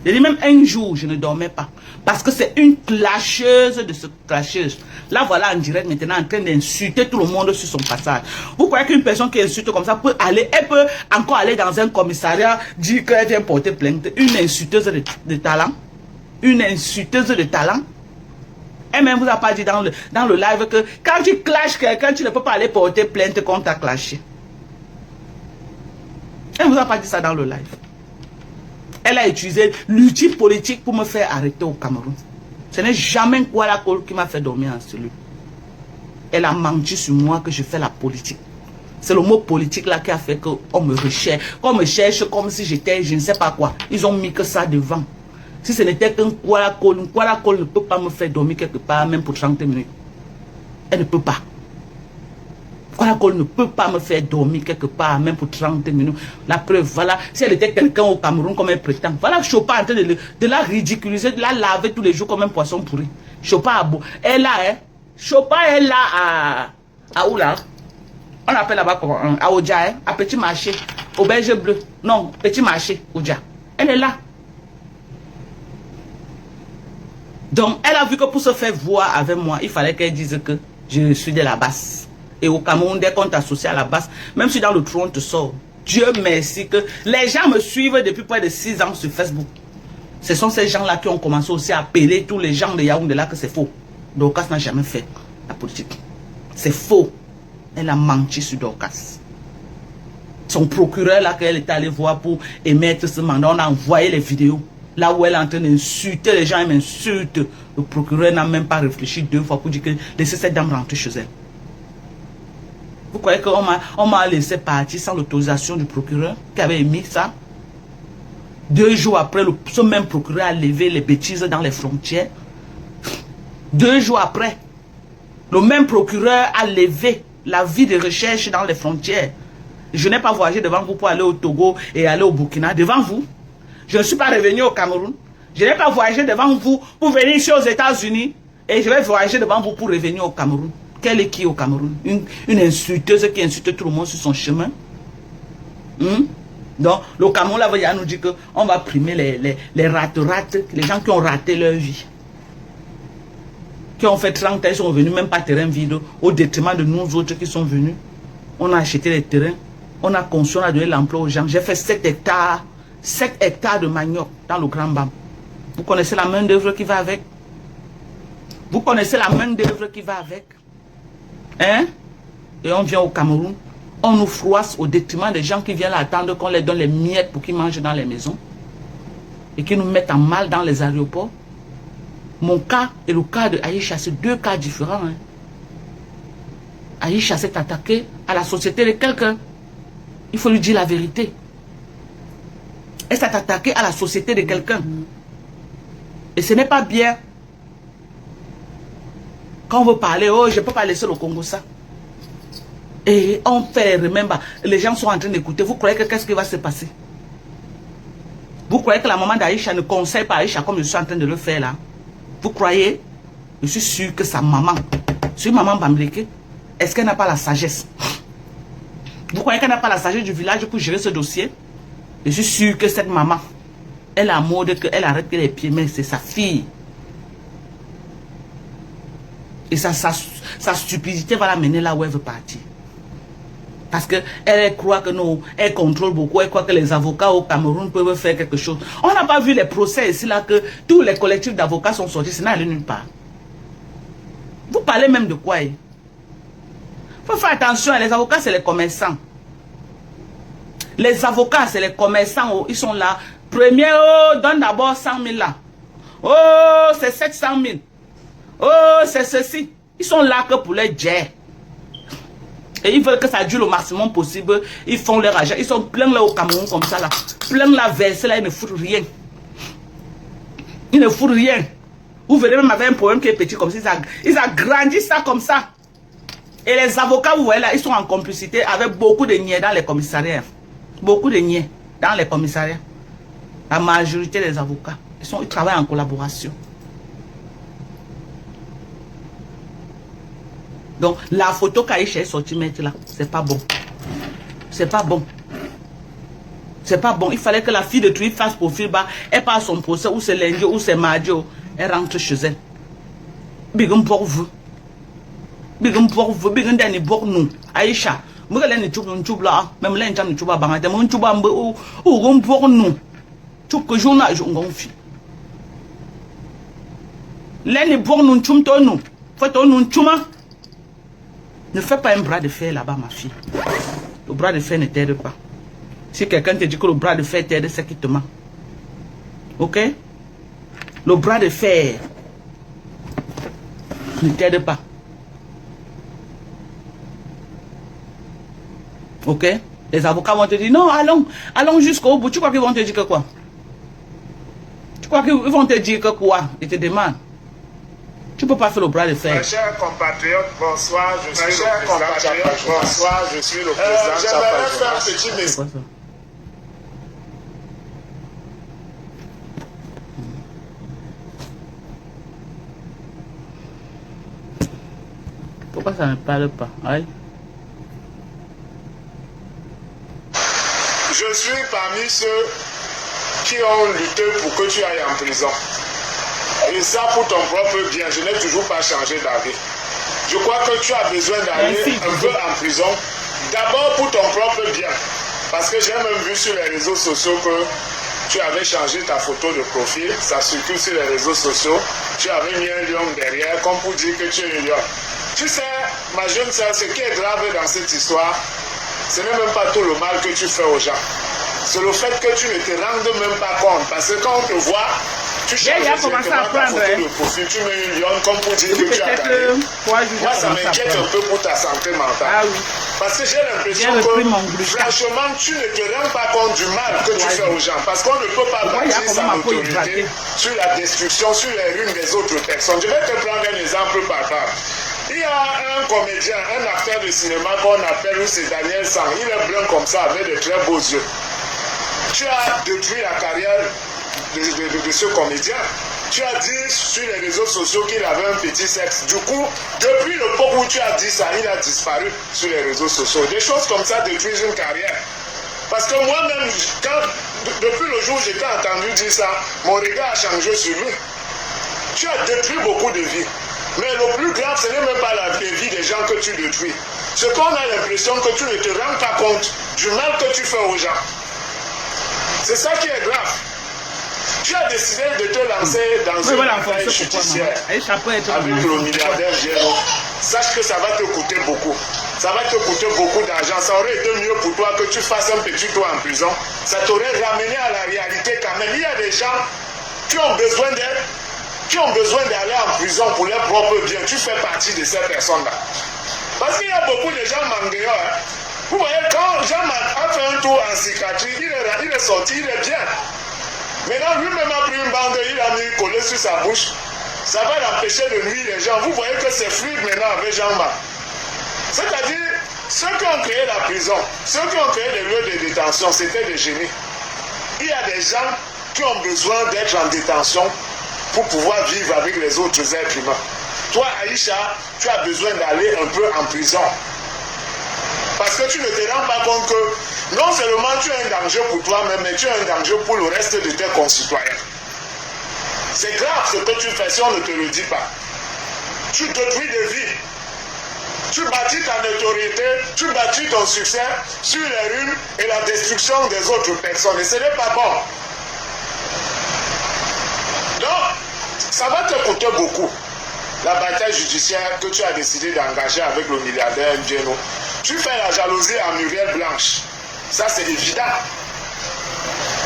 Il dit même un jour, je ne dormais pas. Parce que c'est une clasheuse de ce clasheuse. Là, voilà en direct maintenant en train d'insulter tout le monde sur son passage. Vous croyez qu'une personne qui insulte comme ça peut aller, elle peut encore aller dans un commissariat, dire qu'elle vient porter plainte. Une insulteuse de talent. Une insulteuse de talent. Elle même vous a pas dit dans le live que quand tu clashes quelqu'un, tu ne peux pas aller porter plainte contre ta clashé. Elle ne vous a pas dit ça dans le live. Elle a utilisé l'outil politique pour me faire arrêter au Cameroun. Ce n'est jamais Kuala Kol qui m'a fait dormir en cellule. Elle a menti sur moi que je fais la politique. C'est le mot politique là qui a fait qu'on me recherche. Qu'on me cherche comme si j'étais je ne sais pas quoi. Ils ont mis que ça devant. Si ce n'était qu'un Kuala Kol ne peut pas me faire dormir quelque part, même pour 30 minutes. Elle ne peut pas. Voilà qu'elle ne peut pas me faire dormir quelque part, même pour 30 minutes. La preuve, voilà, si elle était quelqu'un au Cameroun comme elle prétend, voilà Chopin en train de la ridiculiser, de la laver tous les jours comme un poisson pourri. Chopin a beau. Elle là, hein. Chopin est là à où là? On appelle là-bas à Odia, hein, à Petit Marché, au Berger Bleu. Non, Petit Marché, Odia. Elle est là. Donc, elle a vu que pour se faire voir avec moi, il fallait qu'elle dise que je suis de la basse. Et au Cameroun, dès qu'on t'associe à la basse, même si dans le trou, on te sort. Dieu merci que les gens me suivent depuis près de 6 ans sur Facebook. Ce sont ces gens-là qui ont commencé aussi à appeler tous les gens de Yaoundé là que c'est faux. Dorcas n'a jamais fait la politique. C'est faux. Elle a menti sur Dorcas. Son procureur là qu'elle est allée voir pour émettre ce mandat, on a envoyé les vidéos. Là où elle est en train d'insulter les gens, elle m'insulte. Le procureur n'a même pas réfléchi 2 fois pour dire que laissez cette dame rentrer chez elle. Vous croyez qu'on m'a laissé partir sans l'autorisation du procureur qui avait émis ça? 2 jours après, ce même procureur a levé les bêtises dans les frontières. 2 jours après, le même procureur a levé l'avis de recherche dans les frontières. Je n'ai pas voyagé devant vous pour aller au Togo et aller au Burkina. Devant vous. Je ne suis pas revenu au Cameroun. Je n'ai pas voyagé devant vous pour venir ici aux États-Unis. Et je vais voyager devant vous pour revenir au Cameroun. Quelle est qui au Cameroun? Une insulteuse qui insulte tout le monde sur son chemin. Donc, le Cameroun là, va nous dire qu'on va primer les rates, les gens qui ont raté leur vie. Qui ont fait 30 ans, ils sont venus, même pas terrain vide, au détriment de nous autres qui sont venus. On a acheté les terrains, on a conçu, on a donné l'emploi aux gens. J'ai fait 7 hectares de manioc dans le Grand Bam. Vous connaissez la main d'œuvre qui va avec? Vous connaissez la main d'œuvre qui va avec? Hein? Et on vient au Cameroun, on nous froisse au détriment des gens qui viennent attendre qu'on les donne les miettes pour qu'ils mangent dans les maisons. Et qui nous mettent en mal dans les aéroports. Mon cas et le cas de Aïcha, c'est 2 cas différents. Hein. Aïcha s'est attaquée à la société de quelqu'un. Il faut lui dire la vérité. Elle s'est attaquée à la société de quelqu'un. Et ce n'est pas bien. Quand on veut parler, oh, je ne peux pas laisser le Congo ça. Et on fait, remember, les gens sont en train d'écouter. Vous croyez que qu'est-ce qui va se passer? Vous croyez que la maman d'Aïcha ne conseille pas Aïcha comme je suis en train de le faire là? Vous croyez? Je suis sûr que sa maman, c'est une maman bambliquée. Est-ce qu'elle n'a pas la sagesse? Vous croyez qu'elle n'a pas la sagesse du village pour gérer ce dossier? Je suis sûr que cette maman, elle a mode qu'elle arrête les pieds, mais c'est sa fille. Et sa stupidité va la mener là où elle veut partir. Parce qu'elle croit que non, elle contrôle beaucoup, elle croit que les avocats au Cameroun peuvent faire quelque chose. On n'a pas vu les procès ici là que tous les collectifs d'avocats sont sortis, c'est n'allé nulle part. Vous parlez même de quoi? Il faut faire attention, les avocats c'est les commerçants. Les avocats c'est les commerçants, oh, ils sont là. Premier, oh, donne d'abord 100 000 là. Oh, c'est 700 000. Oh, c'est ceci. Ils sont là que pour les jet. Et ils veulent que ça dure le maximum possible. Ils font leur argent. Ils sont pleins là au Cameroun comme ça là. Pleins là, versés là, ils ne foutent rien. Ils ne foutent rien. Vous verrez même avec un problème qui est petit comme ça. Ils agrandissent ça comme ça. Et les avocats, vous voyez là, ils sont en complicité avec beaucoup de niais dans les commissariats. Beaucoup de niais dans les commissariats. La majorité des avocats, ils travaillent en collaboration. Donc, la photo qu'Aïcha est sortie mettre là, c'est pas bon. C'est pas bon. C'est pas bon. Il fallait que la fille de Tui fasse profil bas. Elle part à son procès, ou c'est lundi, ou c'est mardi. Elle rentre chez elle. Bigum pour vous. Bigum pour vous. Bigum d'année pour nous. Aïcha. Moi, je suis là. Même là, je suis là. Je suis là. Ou pour nous. Tout que je n'ai pas fait. L'année pour nous, tu nous. Faut nous, tu m'as. Ne fais pas un bras de fer là-bas, ma fille. Le bras de fer ne t'aide pas. Si quelqu'un te dit que le bras de fer t'aide, c'est qu'il te ment. Ok? Le bras de fer ne t'aide pas. Ok? Les avocats vont te dire, non, allons jusqu'au bout. Tu crois qu'ils vont te dire que quoi? Tu crois qu'ils vont te dire que quoi? Ils te demandent. Tu peux pas faire le bras de fer. Mes chers compatriotes, bonsoir, je suis le président. Bonsoir, je suis le président. J'aimerais faire un petit message. Pourquoi ça ne parle pas? Ouais. Je suis parmi ceux qui ont lutté pour que tu ailles en prison. Et ça pour ton propre bien. Je n'ai toujours pas changé d'avis. Je crois que tu as besoin d'aller un peu en prison. D'abord pour ton propre bien. Parce que j'ai même vu sur les réseaux sociaux que tu avais changé ta photo de profil. Ça circule sur les réseaux sociaux. Tu avais mis un lion derrière comme pour dire que tu es un lion. Tu sais, ma jeune sœur, ce qui est grave dans cette histoire, ce n'est même pas tout le mal que tu fais aux gens. C'est le fait que tu ne te rendes même pas compte. Parce que quand on te voit, tu changes directement ta photo de profil, tu mets une lionne comme pour dire que tu as gagné. Moi, ça m'inquiète un peu pour ta santé mentale. Ah oui. Parce que j'ai l'impression que, franchement, tu ne te rends pas compte du mal que tu fais aux gens. Parce qu'on ne peut pas bâtir sa autorité sur la destruction, sur les ruines des autres personnes. Je vais te prendre un exemple par rapport. Il y a un comédien, un acteur de cinéma qu'on appelle, c'est Daniel Sang. Il est blanc comme ça, avec de très beaux yeux. Tu as détruit la carrière de ce comédien. Tu as dit sur les réseaux sociaux qu'il avait un petit sexe. Du coup, depuis le moment où tu as dit ça, il a disparu sur les réseaux sociaux. Des choses comme ça détruisent une carrière. Parce que moi-même, depuis le jour où j'étais entendu dire ça, mon regard a changé sur lui. Tu as détruit beaucoup de vies. Mais le plus grave, ce n'est même pas la vie des gens que tu détruis. C'est qu'on a l'impression que tu ne te rends pas compte du mal que tu fais aux gens. C'est ça qui est grave. Tu as décidé de te lancer dans une bataille judiciaire avec le milliardaire Géraud. Sache que ça va te coûter beaucoup. Ça va te coûter beaucoup d'argent. Ça aurait été mieux pour toi que tu fasses un petit tour en prison. Ça t'aurait ramené à la réalité quand même. Il y a des gens qui ont besoin d'aide, qui ont besoin d'aller en prison pour leur propre bien. Tu fais partie de ces personnes-là. Parce qu'il y a beaucoup de gens mangueurs. Hein. Vous voyez, quand Jean-Marc a fait un tour en psychiatrie, il est sorti, il est bien. Maintenant, lui-même a pris une bande, il a mis collé sur sa bouche. Ça va l'empêcher de nuire les gens. Vous voyez que c'est fluide maintenant avec Jean-Marc. C'est-à-dire, ceux qui ont créé la prison, ceux qui ont créé les lieux de détention, c'était des génies. Il y a des gens qui ont besoin d'être en détention pour pouvoir vivre avec les autres êtres humains. Toi, Aïcha, tu as besoin d'aller un peu en prison. Parce que tu ne te rends pas compte que non seulement tu es un danger pour toi-même, mais tu es un danger pour le reste de tes concitoyens. C'est grave ce que tu fais si on ne te le dit pas. Tu détruis des vies. Tu bâtis ta notoriété, tu bâtis ton succès sur les ruines et la destruction des autres personnes. Et ce n'est pas bon. Donc, ça va te coûter beaucoup. La bataille judiciaire que tu as décidé d'engager avec le milliardaire Géraud. Tu fais la jalousie à Muriel Blanche. Ça, c'est évident.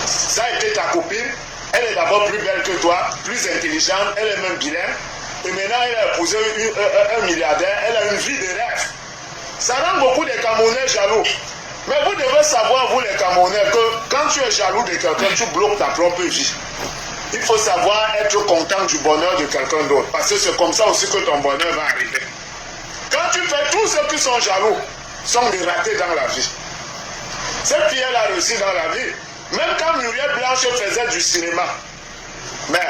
Ça a été ta copine. Elle est d'abord plus belle que toi, plus intelligente, elle est même bilingue. Et maintenant, elle a épousé un milliardaire. Elle a une vie de rêve. Ça rend beaucoup de Camerounais jaloux. Mais vous devez savoir, vous les Camerounais, que quand tu es jaloux de quelqu'un, tu bloques ta propre vie. Il faut savoir être content du bonheur de quelqu'un d'autre. Parce que c'est comme ça aussi que ton bonheur va arriver. Quand tu fais, tous ceux qui sont jaloux sont des ratés dans la vie. Cette fille, elle a réussi dans la vie. Même quand Muriel Blanche faisait du cinéma. Mais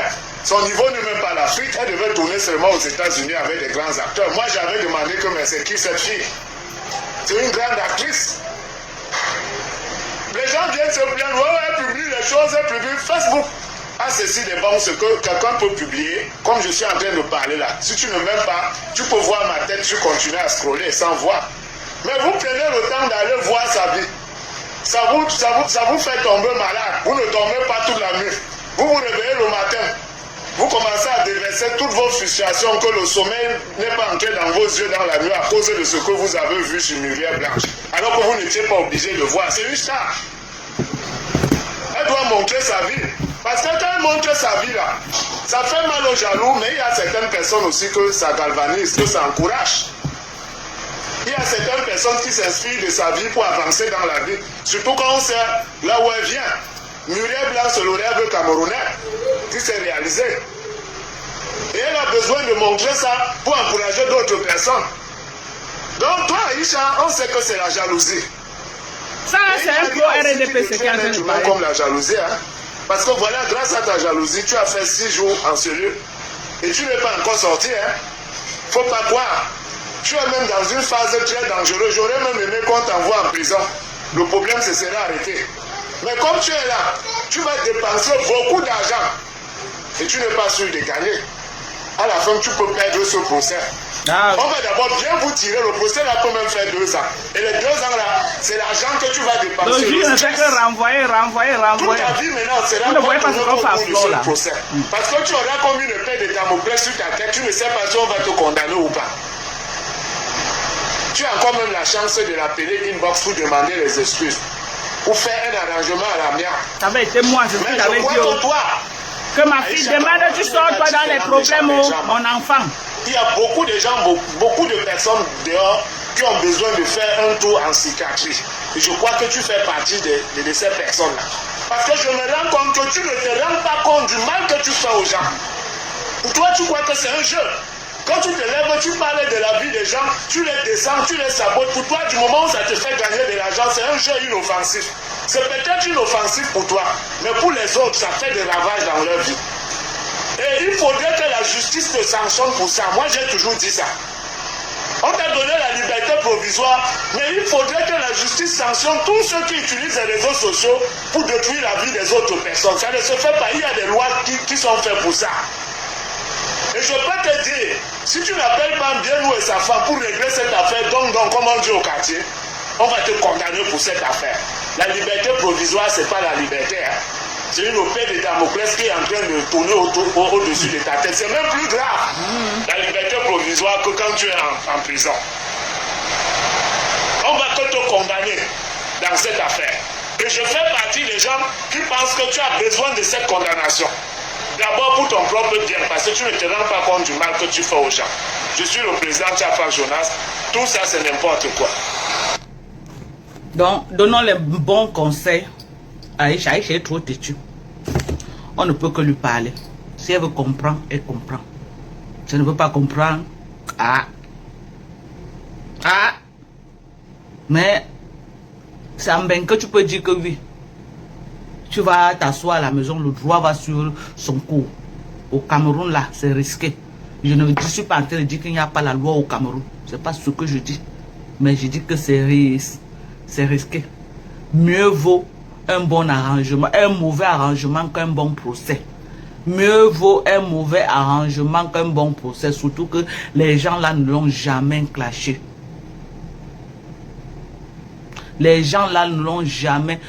son niveau n'est même pas l'Afrique. Elle devait tourner seulement aux États-Unis avec des grands acteurs. Moi, j'avais demandé que mais c'est qui cette fille? C'est une grande actrice. Les gens viennent se plaindre. Ouais, elle publie les choses, elle publie Facebook. À ceci dépend ce que quelqu'un peut publier, comme je suis en train de parler là. Si tu ne m'aimes pas, tu peux voir ma tête, tu continues à scroller sans voir. Mais vous prenez le temps d'aller voir sa vie. Ça vous fait tomber malade. Vous ne dormez pas toute la nuit. Vous vous réveillez le matin. Vous commencez à déverser toutes vos frustrations que le sommeil n'est pas entré dans vos yeux dans la nuit à cause de ce que vous avez vu sur Muriel Blanche. Alors que vous n'étiez pas obligé de voir. C'est une star. Elle doit montrer sa vie. Parce que quand elle montre sa vie là, ça fait mal aux jaloux, mais il y a certaines personnes aussi que ça galvanise, que ça encourage. Il y a certaines personnes qui s'inspirent de sa vie pour avancer dans la vie. Surtout quand on sait là où elle vient. Muriel Blanc, c'est le rêve camerounais qui s'est réalisé. Et elle as besoin de montrer ça pour encourager d'autres personnes. Donc toi, Aïcha, on sait que c'est la jalousie. Ça, c'est un pro RDP, c'est comme la jalousie, hein? Parce que voilà, grâce à ta jalousie, tu as fait 6 jours en sérieux et tu n'es pas encore sorti, hein? Faut pas croire. Tu es même dans une phase très dangereuse. J'aurais même aimé qu'on t'envoie en prison. Le problème, ce serait arrêté. Mais comme tu es là, tu vas dépenser beaucoup d'argent et tu n'es pas sûr de gagner. À la fin, tu peux perdre ce procès. Ah. On va d'abord bien vous tirer. Le procès là peut même faire 2 ans. Et les 2 ans là, c'est l'argent que tu vas dépenser. Le juge ne fait que renvoyer. Toute ta vie maintenant sera vous ne voyez pas ce qu'on fait à là. Procès. Parce que tu auras comme une épée de Damoclès sur ta tête. Tu ne sais pas si on va te condamner ou pas. Tu as encore même la chance de l'appeler inbox pour demander les excuses. Pour faire un arrangement à l'amiable. Ça avait été moi, c'est ce que j'avais dit. Que toi, que ma fille demande, tu sors toi dans les problèmes, mon enfant. Il y a beaucoup de gens, beaucoup de personnes dehors qui ont besoin de faire un tour en psychiatrie. Et je crois que tu fais partie de ces personnes-là. Parce que je me rends compte que tu ne te rends pas compte du mal que tu fais aux gens. Pour toi, tu crois que c'est un jeu. Quand tu te lèves, tu parles de la vie des gens, tu les descends, tu les sabotes. Pour toi, du moment où ça te fait gagner de l'argent, c'est un jeu inoffensif. C'est peut-être inoffensif pour toi, mais pour les autres, ça fait des ravages dans leur vie. Et il faudrait que la justice te sanctionne pour ça. Moi, j'ai toujours dit ça. On t'a donné la liberté provisoire, mais il faudrait que la justice sanctionne tous ceux qui utilisent les réseaux sociaux pour détruire la vie des autres personnes. Ça ne se fait pas. Il y a des lois qui sont faites pour ça. Et je peux te dire, si tu n'appelles pas bien nous et sa femme pour régler cette affaire, donc, comme on dit au quartier, on va te condamner pour cette affaire. La liberté provisoire, ce n'est pas la liberté. Hein. C'est une épée de Damoclès qui est en train de tourner au-dessus de ta tête. C'est même plus grave, la liberté provisoire, que quand tu es en prison. On va te condamner dans cette affaire. Et je fais partie des gens qui pensent que tu as besoin de cette condamnation. D'abord pour ton propre bien, parce que tu ne te rends pas compte du mal que tu fais aux gens. Je suis le président Tchafa Jonas. Tout ça, c'est n'importe quoi. Donc, donnons les bons conseils. Aïcha est trop têtue. On ne peut que lui parler. Si elle veut comprendre, elle comprend. Si elle ne veut pas comprendre, mais c'est en bien que tu peux dire que oui. Tu vas t'asseoir à la maison, le droit va suivre son cours. Au Cameroun, là, c'est risqué. Je ne suis pas en train de dire qu'il n'y a pas la loi au Cameroun. Ce n'est pas ce que je dis. Mais je dis que c'est risqué. Mieux vaut un bon arrangement, un mauvais arrangement qu'un bon procès. Mieux vaut un mauvais arrangement qu'un bon procès. Surtout que les gens là ne l'ont jamais clashé. Les gens là ne l'ont jamais...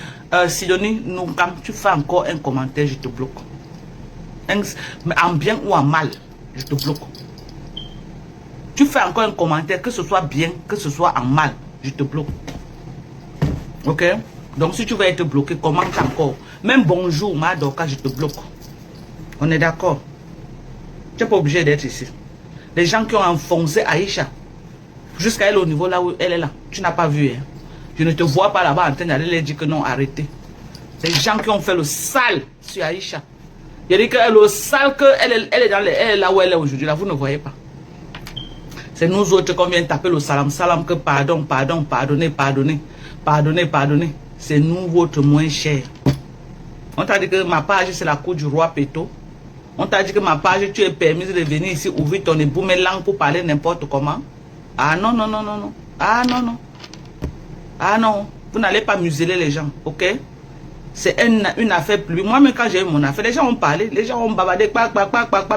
Sidonie, quand tu fais encore un commentaire, je te bloque. En bien ou en mal, je te bloque. Tu fais encore un commentaire, que ce soit bien, que ce soit en mal, je te bloque. Ok? Donc si tu veux être bloqué, commente encore. Même bonjour, Madoka, je te bloque. On est d'accord? Tu n'es pas obligé d'être ici. Les gens qui ont enfoncé Aïcha, jusqu'à elle au niveau là où elle est là, tu n'as pas vu, hein? Je ne te vois pas là-bas en train d'aller leur dire que non, arrêtez. Les gens qui ont fait le sale sur Aïcha. Il dit que le sale, elle est là où elle est aujourd'hui. Là, vous ne voyez pas. C'est nous autres qu'on vient taper le salam que pardon, pardonnez. C'est nous votre moins cher. On t'a dit que ma page, c'est la cour du roi Péto. On t'a dit que ma page, tu es permise de venir ici ouvrir ton éboumelang pour parler n'importe comment. Ah non. Ah non. Ah non, vous n'allez pas museler les gens, ok? C'est une affaire plus. Moi-même, quand j'ai eu mon affaire, les gens ont parlé, les gens ont bavardé,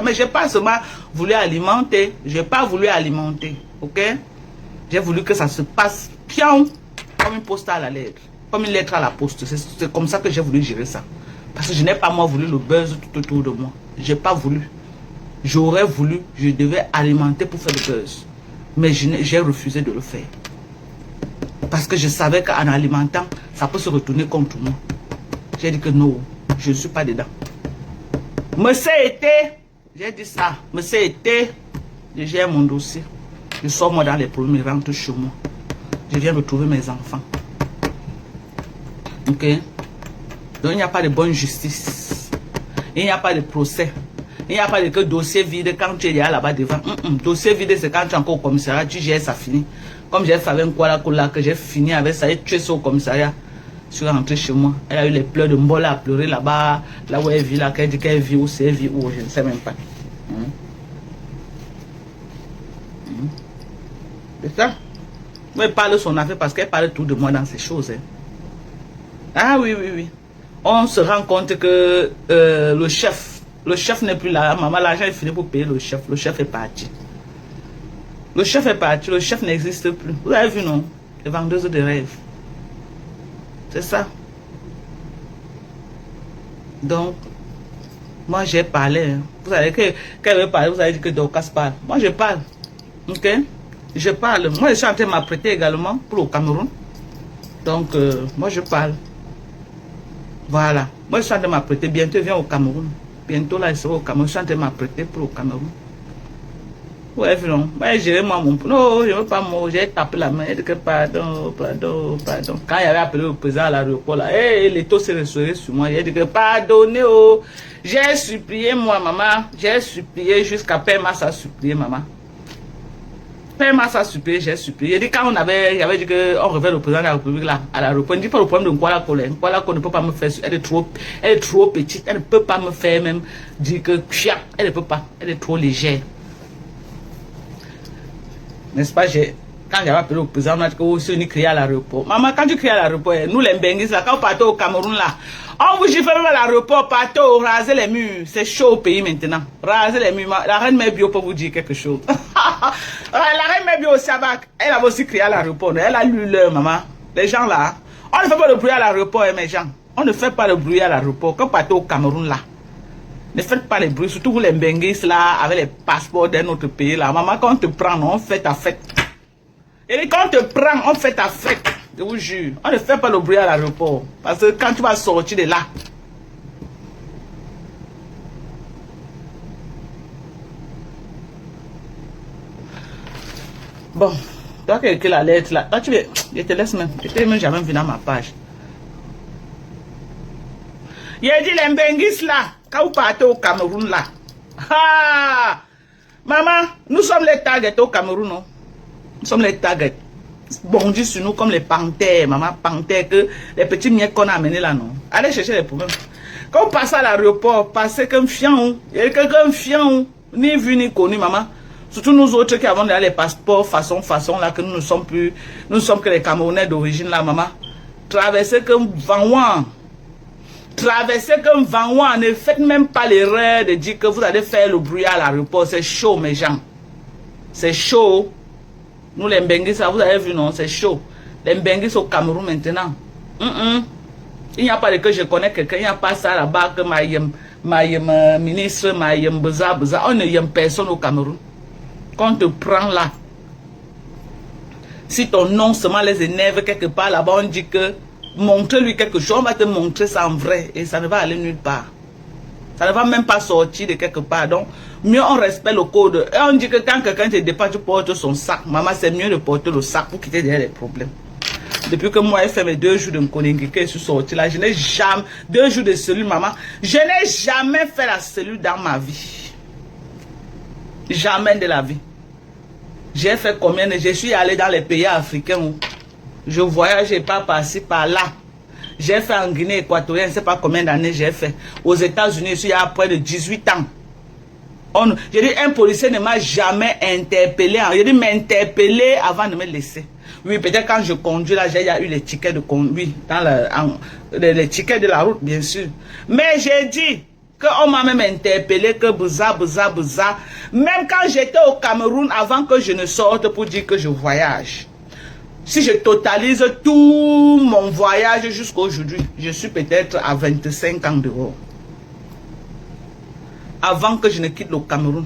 mais je n'ai pas seulement voulu alimenter. Je n'ai pas voulu alimenter, ok? J'ai voulu que ça se passe pion, comme une poste à la lettre, comme une lettre à la poste. C'est comme ça que j'ai voulu gérer ça. Parce que je n'ai pas, moi, voulu le buzz tout autour de moi. Je n'ai pas voulu. J'aurais voulu, je devais alimenter pour faire le buzz. Mais j'ai refusé de le faire. Parce que je savais qu'en alimentant, ça peut se retourner contre moi. J'ai dit que non, je ne suis pas dedans. Monsieur était, j'ai dit ça, monsieur était, je gère mon dossier. Je sors moi dans les problèmes, je rentre chez moi. Je viens retrouver mes enfants. Ok? Donc il n'y a pas de bonne justice. Il n'y a pas de procès. Il n'y a pas de que dossier vide quand tu es là-bas devant. Dossier vide, c'est quand tu es encore au commissariat, tu gères, ça finit. Comme j'ai fait avec Nkwala Kola, que j'ai fini avec ça, et tu es au commissariat. Je suis rentré chez moi. Elle a eu les pleurs de Mbola à pleurer là-bas, là où elle vit, là, qu'elle dit qu'elle vit où, c'est elle vit où, je ne sais même pas. C'est ça. Moi, elle parle son affaire parce qu'elle parle tout de moi dans ces choses. Hein. Ah oui, oui, oui. On se rend compte que le chef n'est plus là. Maman, l'argent est fini pour payer le chef. Le chef est parti. Le chef est parti. Le chef n'existe plus. Vous avez vu, non? Les vendeuses de rêves. C'est ça. Donc, moi, j'ai parlé. Hein. Vous savez qu'elle veut parler, vous avez dit que Dorcas parle. Moi, je parle. Ok? Je parle. Moi, je suis en train de m'apprêter également pour le Cameroun. Donc, moi, je parle. Voilà. Moi, je suis en train de m'apprêter. Bientôt, je viens au Cameroun. Bientôt, là, je serai au Cameroun. Je suis en train de m'apprêter pour le Cameroun. Ouais, non. Moi, je vais moi mon... Non, je ne veux pas moi. J'ai tapé la main. Je dis que pardon, pardon, pardon. Quand il avait appelé le président à l'aéroport, là, hey, les taux s'est resserré sur moi. J'ai dit que pardonnez, oh. J'ai supplié, moi, maman. J'ai supplié jusqu'à Père Massa supplié, maman. Père Massa supplié, j'ai supplié. J'ai dit quand j'avais dit qu'on révèle le président de la République là, à l'aéroport, on dit pas le problème de Nkwala Kola. Nkwala Kola ne peut pas me faire, elle est trop petite, elle ne peut pas me faire même dire que elle ne peut pas, elle est trop légère. N'est-ce pas, quand j'avais appelé au président, on a dit que aussi on criait à l'aéroport. Maman, quand tu cries à l'aéroport, nous les Benguis là, quand on partait au Cameroun là, on vous gifle même à l'aéroport, partez au raser les murs. C'est chaud au pays maintenant. Raser les murs. La reine Mébio peut vous dire quelque chose. La reine Mébio au Sabac, elle a aussi crié à l'aéroport. Elle a lu l'heure, maman. Les gens là, on ne fait pas le bruit à l'aéroport, mes gens. On ne fait pas le bruit à l'aéroport. Quand on partez au Cameroun là, ne faites pas les bruits, surtout vous les Benguis là, avec les passeports d'un autre pays là. Maman, quand on te prend, on fait ta fête. Et quand on te prend, on fait ta fête. Je vous jure, on ne fait pas le bruit à l'aéroport. Parce que quand tu vas sortir de là, bon, toi qui as écrit la lettre là, toi, je te laisse même. Je t'ai même jamais vu dans ma page. Il a dit les Benguis là, quand vous partez au Cameroun là. Ah, maman, nous sommes les targets au Cameroun, non? Nous sommes les targets. Bondit sur nous comme les panthères, maman, panthères, que les petits miens qu'on a amenés là, non. Allez chercher les problèmes. Quand on passe à l'aéroport, passez comme fiant, il y a quelqu'un fiant, ni vu ni connu, maman. Surtout nous autres qui avons les passeports façon là, que nous ne sommes plus, nous ne sommes que les Camerounais d'origine là, maman. Traversez comme Vanouan. Traversez comme Vanouan. Ne faites même pas l'erreur de dire que vous allez faire le bruit à l'aéroport. C'est chaud, mes gens. C'est chaud. Nous, les Benguis, vous avez vu, non? C'est chaud. Les Benguis au Cameroun maintenant. Il n'y a pas de que je connais quelqu'un. Il n'y a pas ça là-bas que ma ministre, ma beza. On ne y a personne au Cameroun. Quand on te prend là, si ton nom seulement les énerve quelque part là-bas, on dit que montre-lui quelque chose. On va te montrer ça en vrai. Et ça ne va aller nulle part. Ça ne va même pas sortir de quelque part. Donc, mieux on respecte le code. Et on dit que quand quelqu'un te dépasse, tu portes son sac. Maman, c'est mieux de porter le sac pour quitter derrière les problèmes. Depuis que moi, j'ai fait mes 2 jours de Nkoningi, que je suis sorti là, je n'ai jamais... 2 jours de cellule, maman. Je n'ai jamais fait la cellule dans ma vie. Jamais de la vie. J'ai fait combien de... Je suis allé dans les pays africains où je voyageais pas par-ci, par-là. J'ai fait en Guinée équatorienne, je ne sais pas combien d'années j'ai fait. Aux États-Unis, il y a près de 18 ans. J'ai dit, un policier ne m'a jamais interpellé. J'ai dit, m'interpeller avant de me laisser. Oui, peut-être quand je conduis, là, j'ai eu les tickets de conduire, les tickets de la route, bien sûr. Mais j'ai dit qu'on m'a même interpellé, que bouza. Même quand j'étais au Cameroun, avant que je ne sorte pour dire que je voyage. Si je totalise tout mon voyage jusqu'à aujourd'hui, je suis peut-être à 25 ans dehors. Avant que je ne quitte le Cameroun,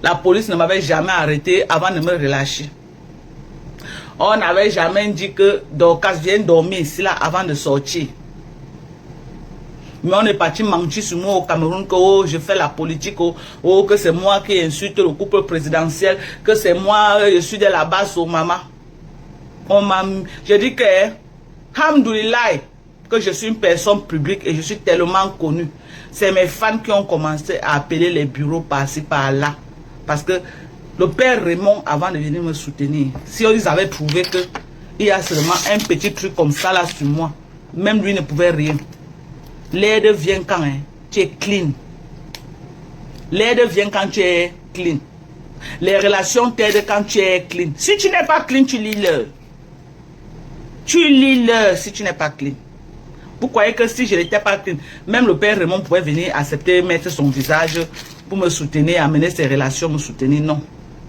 la police ne m'avait jamais arrêté avant de me relâcher. On n'avait jamais dit que Dorcas vient dormir ici là avant de sortir. Mais on est parti mentir sur moi au Cameroun que oh, je fais la politique, oh, que c'est moi qui insulte le couple présidentiel, que c'est moi, je suis de la base au maman. Je dis que, Hamdoulillah, que je suis une personne publique et je suis tellement connue. C'est mes fans qui ont commencé à appeler les bureaux par-ci, par-là. Parce que le père Raymond, avant de venir me soutenir, si ils avaient trouvé qu'il y a seulement un petit truc comme ça là sur moi, même lui ne pouvait rien. L'aide vient quand tu es clean. L'aide vient quand tu es clean. Les relations t'aident quand tu es clean. Si tu n'es pas clean, tu lis-le. Tu lis-le si tu n'es pas clean. Vous croyez que si je n'étais pas clean, même le père Raymond pouvait venir accepter, mettre son visage pour me soutenir, amener ses relations, me soutenir? Non,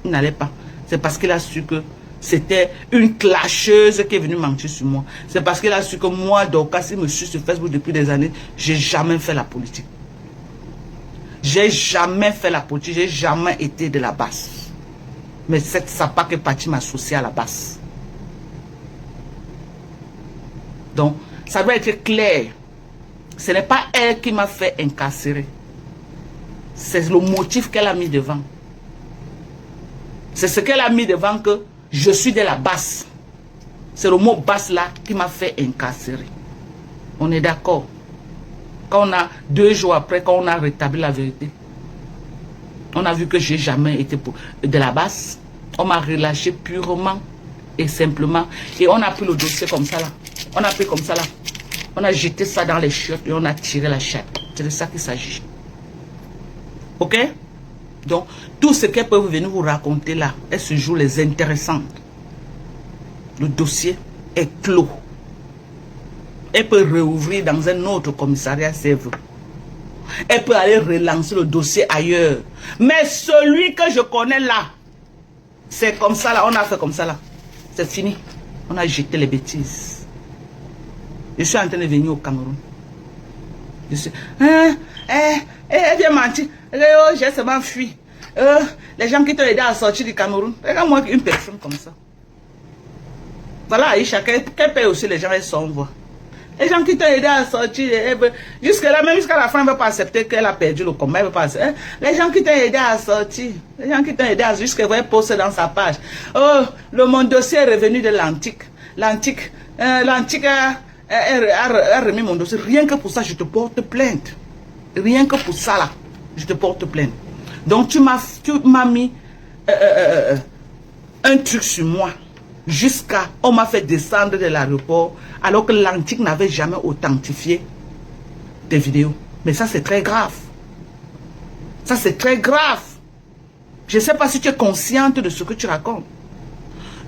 il n'allait pas. C'est parce qu'il a su que c'était une clasheuse qui est venue mentir sur moi. C'est parce qu'il a su que moi, Dorcas, il me suit sur Facebook depuis des années, j'ai jamais fait la politique. J'ai jamais fait la politique, j'ai jamais été de la base. Mais cette sapa qui est partie m'associer à la base. Donc, ça doit être clair. Ce n'est pas elle qui m'a fait incarcérer. C'est le motif qu'elle a mis devant. C'est ce qu'elle a mis devant que je suis de la base. C'est le mot basse là qui m'a fait incarcérer. On est d'accord. Quand on a 2 jours après, quand on a rétabli la vérité, on a vu que j'ai jamais été de la base. On m'a relâché purement et simplement. Et on a pris le dossier comme ça là. On a pris comme ça là. On a jeté ça dans les chiottes et on a tiré la chatte. C'est de ça qu'il s'agit. Ok? Donc, tout ce qu'elles peuvent venir vous raconter là, elles se jouent les intéressantes. Le dossier est clos. Elle peut réouvrir dans un autre commissariat si elle veut. Elle peut aller relancer le dossier ailleurs. Mais celui que je connais là, c'est comme ça là, on a fait comme ça là. C'est fini. On a jeté les bêtises. Je suis en train de venir au Cameroun. Je suis... elle vient mentir. J'ai seulement fui. Les gens qui t'ont aidé à sortir du Cameroun. Regarde-moi une personne comme ça. Voilà, Aïcha, qu'elle paye aussi les gens, elles sont voix. Les gens qui t'ont aidé à sortir, jusque-là, même jusqu'à la fin, elle ne va pas accepter qu'elle a perdu le combat. Elle va pas accepter. Les gens qui t'ont aidé à sortir, les gens qui t'ont aidé à sortir, jusqu'à elle poste dans sa page. Oh, mon dossier est revenu de l'antique. L'antique a remis mon dossier. Rien que pour ça, je te porte plainte. Rien que pour ça, là, je te porte plainte. Donc, tu m'as mis un truc sur moi. Jusqu'à, on m'a fait descendre de l'aéroport, alors que l'antique n'avait jamais authentifié tes vidéos. Mais ça, c'est très grave. Ça, c'est très grave. Je ne sais pas si tu es consciente de ce que tu racontes.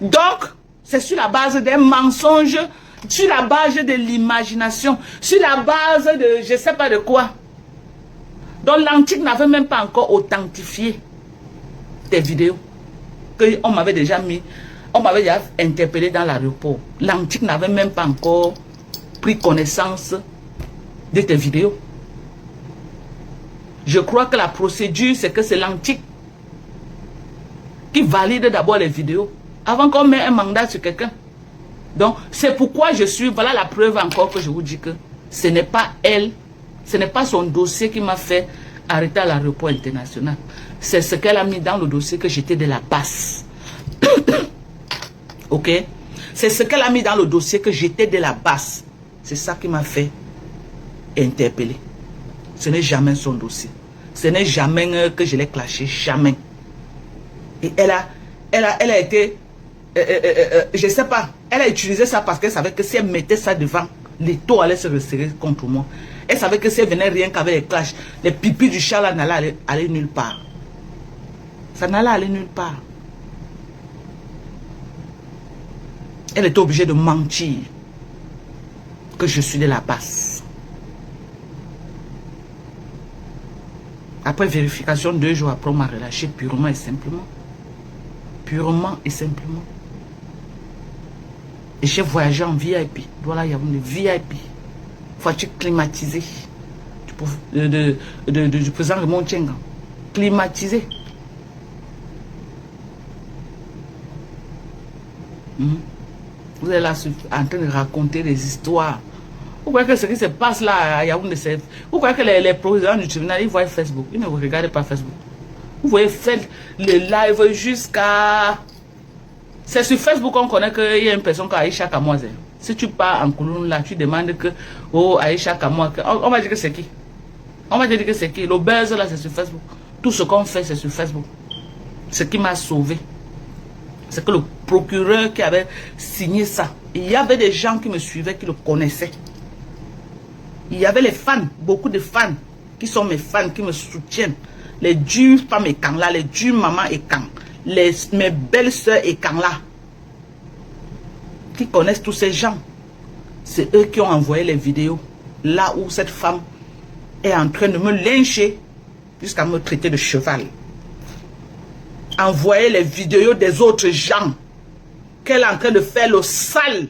Donc, c'est sur la base des mensonges, sur la base de l'imagination, sur la base de je ne sais pas de quoi. Donc, l'antique n'avait même pas encore authentifié tes vidéos. On m'avait déjà mis... On m'avait déjà interpellé dans l'aéroport. L'antique n'avait même pas encore pris connaissance de tes vidéos. Je crois que la procédure, c'est que c'est l'antique qui valide d'abord les vidéos avant qu'on mette un mandat sur quelqu'un. Donc, c'est pourquoi je suis... Voilà la preuve encore que je vous dis que ce n'est pas elle, ce n'est pas son dossier qui m'a fait arrêter à l'aéroport international. C'est ce qu'elle a mis dans le dossier que j'étais de la base. Ok? C'est ce qu'elle a mis dans le dossier que j'étais de la base. C'est ça qui m'a fait interpeller. Ce n'est jamais son dossier. Ce n'est jamais que je l'ai clashé. Jamais. Et elle a été... je ne sais pas. Elle a utilisé ça parce qu'elle savait que si elle mettait ça devant, les taux allaient se resserrer contre moi. Elle savait que si elle venait rien qu'avec les clashs, les pipis du chat là n'allaient aller nulle part. Ça n'allait aller nulle part. Elle était obligée de mentir que je suis de la base. Après vérification, 2 jours après, on m'a relâché purement et simplement. Purement et simplement. Et j'ai voyagé en VIP. Voilà, il y a une VIP. Voiture climatisée. Du président Raymond Tchenga. Climatisée. Vous êtes là en train de raconter des histoires. Vous croyez que ce qui se passe là à Yaoundé, vous croyez que les présidents du tribunal, ils voient Facebook. Ils ne vous regardent pas Facebook. Vous voyez faire le live jusqu'à... C'est sur Facebook qu'on connaît qu'il y a une personne qui a Aïcha Kamoise. Si tu pars en Kouloune là, tu demandes que, oh, Aïcha Kamoa, on va dire que c'est qui? On va dire que c'est qui? Le buzz là, c'est sur Facebook. Tout ce qu'on fait, c'est sur Facebook. Ce qui m'a sauvé, c'est que le procureur qui avait signé ça, il y avait des gens qui me suivaient, qui le connaissaient. Il y avait les fans, beaucoup de fans, qui sont mes fans, qui me soutiennent. Les durs femmes et quand là, les durs mamans et quand. Mes belles soeurs et quand là. Qui connaissent tous ces gens. C'est eux qui ont envoyé les vidéos. Là où cette femme est en train de me lyncher jusqu'à me traiter de cheval. Envoyer les vidéos des autres gens qu'elle est en train de faire le sale.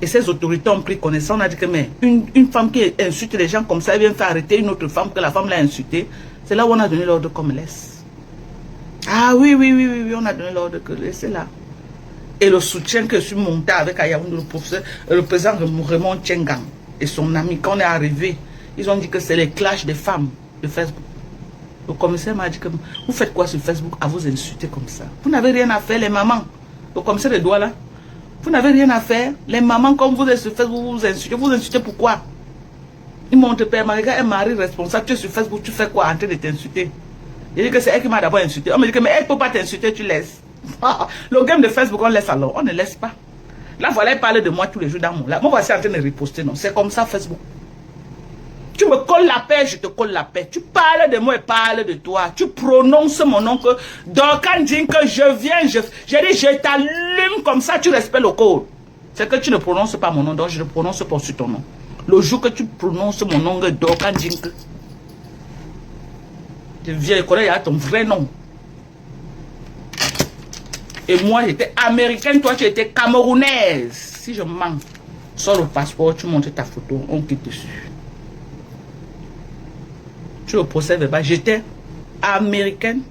Et ces autorités ont pris connaissance. On a dit que mais une femme qui insulte les gens comme ça, elle vient faire arrêter une autre femme que la femme l'a insultée. C'est là où on a donné l'ordre qu'on me laisse. Ah oui, on a donné l'ordre que laissez là. Et le soutien que je suis monté avec Ayaoundou, le professeur, le président Raymond Tchengang et son ami, quand on est arrivé, ils ont dit que c'est les clashs des femmes de Facebook. Le commissaire m'a dit que vous faites quoi sur Facebook à vous insulter comme ça? Vous n'avez rien à faire, les mamans. Le commissaire des doigts là. Vous n'avez rien à faire. Les mamans, comme vous êtes sur Facebook, vous insultez. Vous insultez pourquoi? Ils m'ont dit, père, un mari responsable, tu es sur Facebook, tu fais quoi en train de t'insulter? Il dit que c'est elle qui m'a d'abord insulté. On me dit que mais elle ne peut pas t'insulter, tu laisses. Le game de Facebook, on laisse alors. On ne laisse pas. Là, voilà, elle parle de moi tous les jours dans mon live. Moi, voici en train de riposter, non. C'est comme ça, Facebook. Tu me colles la paix, je te colle la paix. Tu parles de moi et parle de toi. Tu prononces mon nom que Dorcas dit que je viens, j'ai dit je t'allume comme ça, tu respectes le code. C'est que tu ne prononces pas mon nom, donc je ne prononce pas sur ton nom. Le jour que tu prononces mon nom, Dorcas dit que je viens, je connais ton vrai nom. Et moi, j'étais américaine, toi, tu étais camerounaise. Si je mens, sur le passeport, tu montres ta photo, on quitte dessus. Tu le procès verbal, j'étais américaine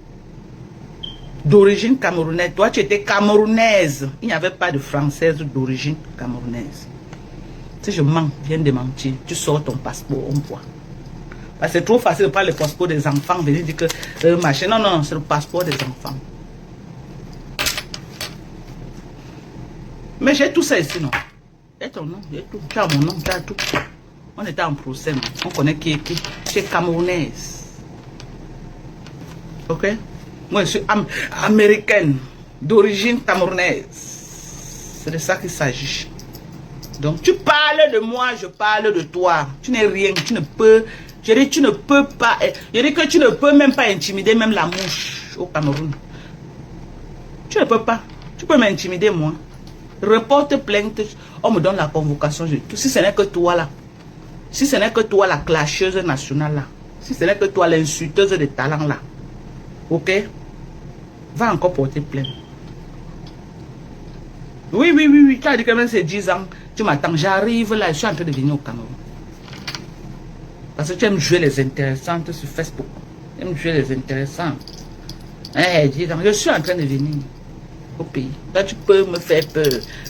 d'origine camerounaise. Toi, tu étais camerounaise. Il n'y avait pas de française d'origine camerounaise. Si je mens, viens de mentir. Tu sors ton passeport, on voit. Parce que c'est trop facile de prendre le passeport des enfants, venir dire que machin. Non, non, c'est le passeport des enfants. Mais j'ai tout ça ici, non? J'ai ton nom, j'ai tout. Tu as mon nom, tu as tout. On était en procès, non? On connaît qui est qui. Tu es camerounaise. Ok? Moi, je suis américaine, d'origine camerounaise. C'est de ça qu'il s'agit. Donc, tu parles de moi, je parle de toi. Tu n'es rien, tu ne peux... Je dis, tu ne peux pas... Je dis que tu ne peux même pas intimider même la mouche au Cameroun. Tu ne peux pas. Tu peux m'intimider, moi. Reporte plainte, on me donne la convocation. Si ce n'est que toi, là. Si ce n'est que toi, la clasheuse nationale, là. Si ce n'est que toi, l'insulteuse de talent, là. Ok? Va encore porter plainte. Oui. Tu as dit que même c'est 10 ans. Tu m'attends. J'arrive là. Je suis en train de venir au Cameroun. Parce que tu aimes jouer les intéressantes sur Facebook. Tu aimes jouer les intéressantes. Eh, 10 ans. Je suis en train de venir au pays. Là, tu peux me faire peur.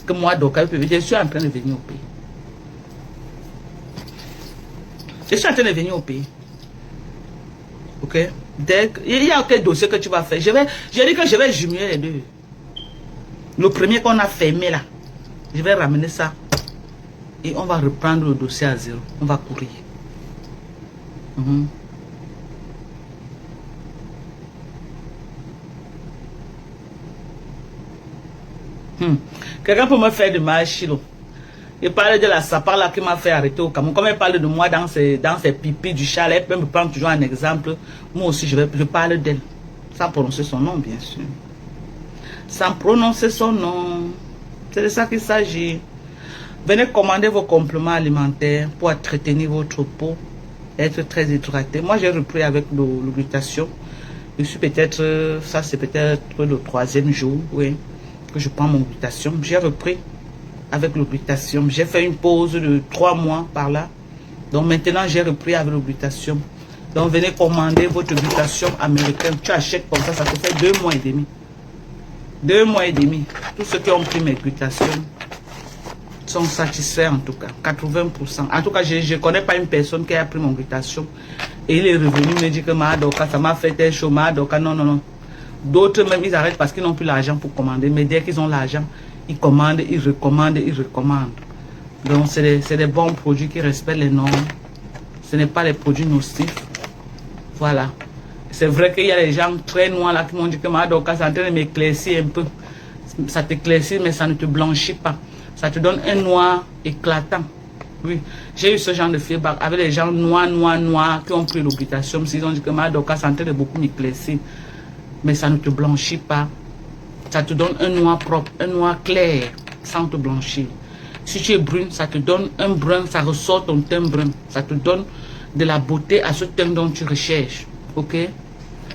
Que moi, donc, je suis en train de venir au pays. Je suis en train de venir au pays. Ok? Il y a quel dossier que tu vas faire? J'ai dit que je vais jumeler les deux. Le premier qu'on a fermé là, je vais ramener ça. Et on va reprendre le dossier à zéro. On va courir. Quelqu'un peut me faire de mal, Chilo. Il parle de la sapar là qui m'a fait arrêter au Cameroun. Comme elle parle de moi dans ses pipis du chat, elle peut me prendre toujours un exemple. Moi aussi, je parle d'elle. Sans prononcer son nom, bien sûr. Sans prononcer son nom. C'est de ça qu'il s'agit. Venez commander vos compléments alimentaires pour entretenir votre peau. Être très hydraté. Moi, j'ai repris avec l'obligation. Je suis peut-être, ça c'est peut-être le 3e jour, oui, que je prends mon glutation. J'ai repris avec l'obligation. J'ai fait une pause de 3 mois par là. Donc maintenant, j'ai repris avec l'obligation. Donc venez commander votre glutation américaine. Tu achètes comme ça te fait 2 mois et demi. 2 mois et demi. Tous ceux qui ont pris mes glutations sont satisfaits en tout cas. 80%. En tout cas, je ne connais pas une personne qui a pris mon glutation. Et il est revenu me dire que Madoka, ça m'a fait tel chaud, Madoka, non. D'autres même, ils arrêtent parce qu'ils n'ont plus l'argent pour commander. Mais dès qu'ils ont l'argent, Ils commandent, ils recommandent, ils recommandent. Donc, c'est des bons produits qui respectent les normes. Ce n'est pas les produits nocifs. Voilà. C'est vrai qu'il y a des gens très noirs là qui m'ont dit que Madoka, c'est en train de m'éclaircir un peu. Ça t'éclaircit, mais ça ne te blanchit pas. Ça te donne un noir éclatant. Oui, j'ai eu ce genre de feedback avec les gens noirs qui ont pris l'obligation. Ils ont dit que Madoka, c'est en train de beaucoup m'éclaircir. Mais ça ne te blanchit pas. Ça te donne un noir propre, un noir clair, sans te blanchir. Si tu es brune, ça te donne un brun, ça ressort ton teint brun. Ça te donne de la beauté à ce teint dont tu recherches. Ok?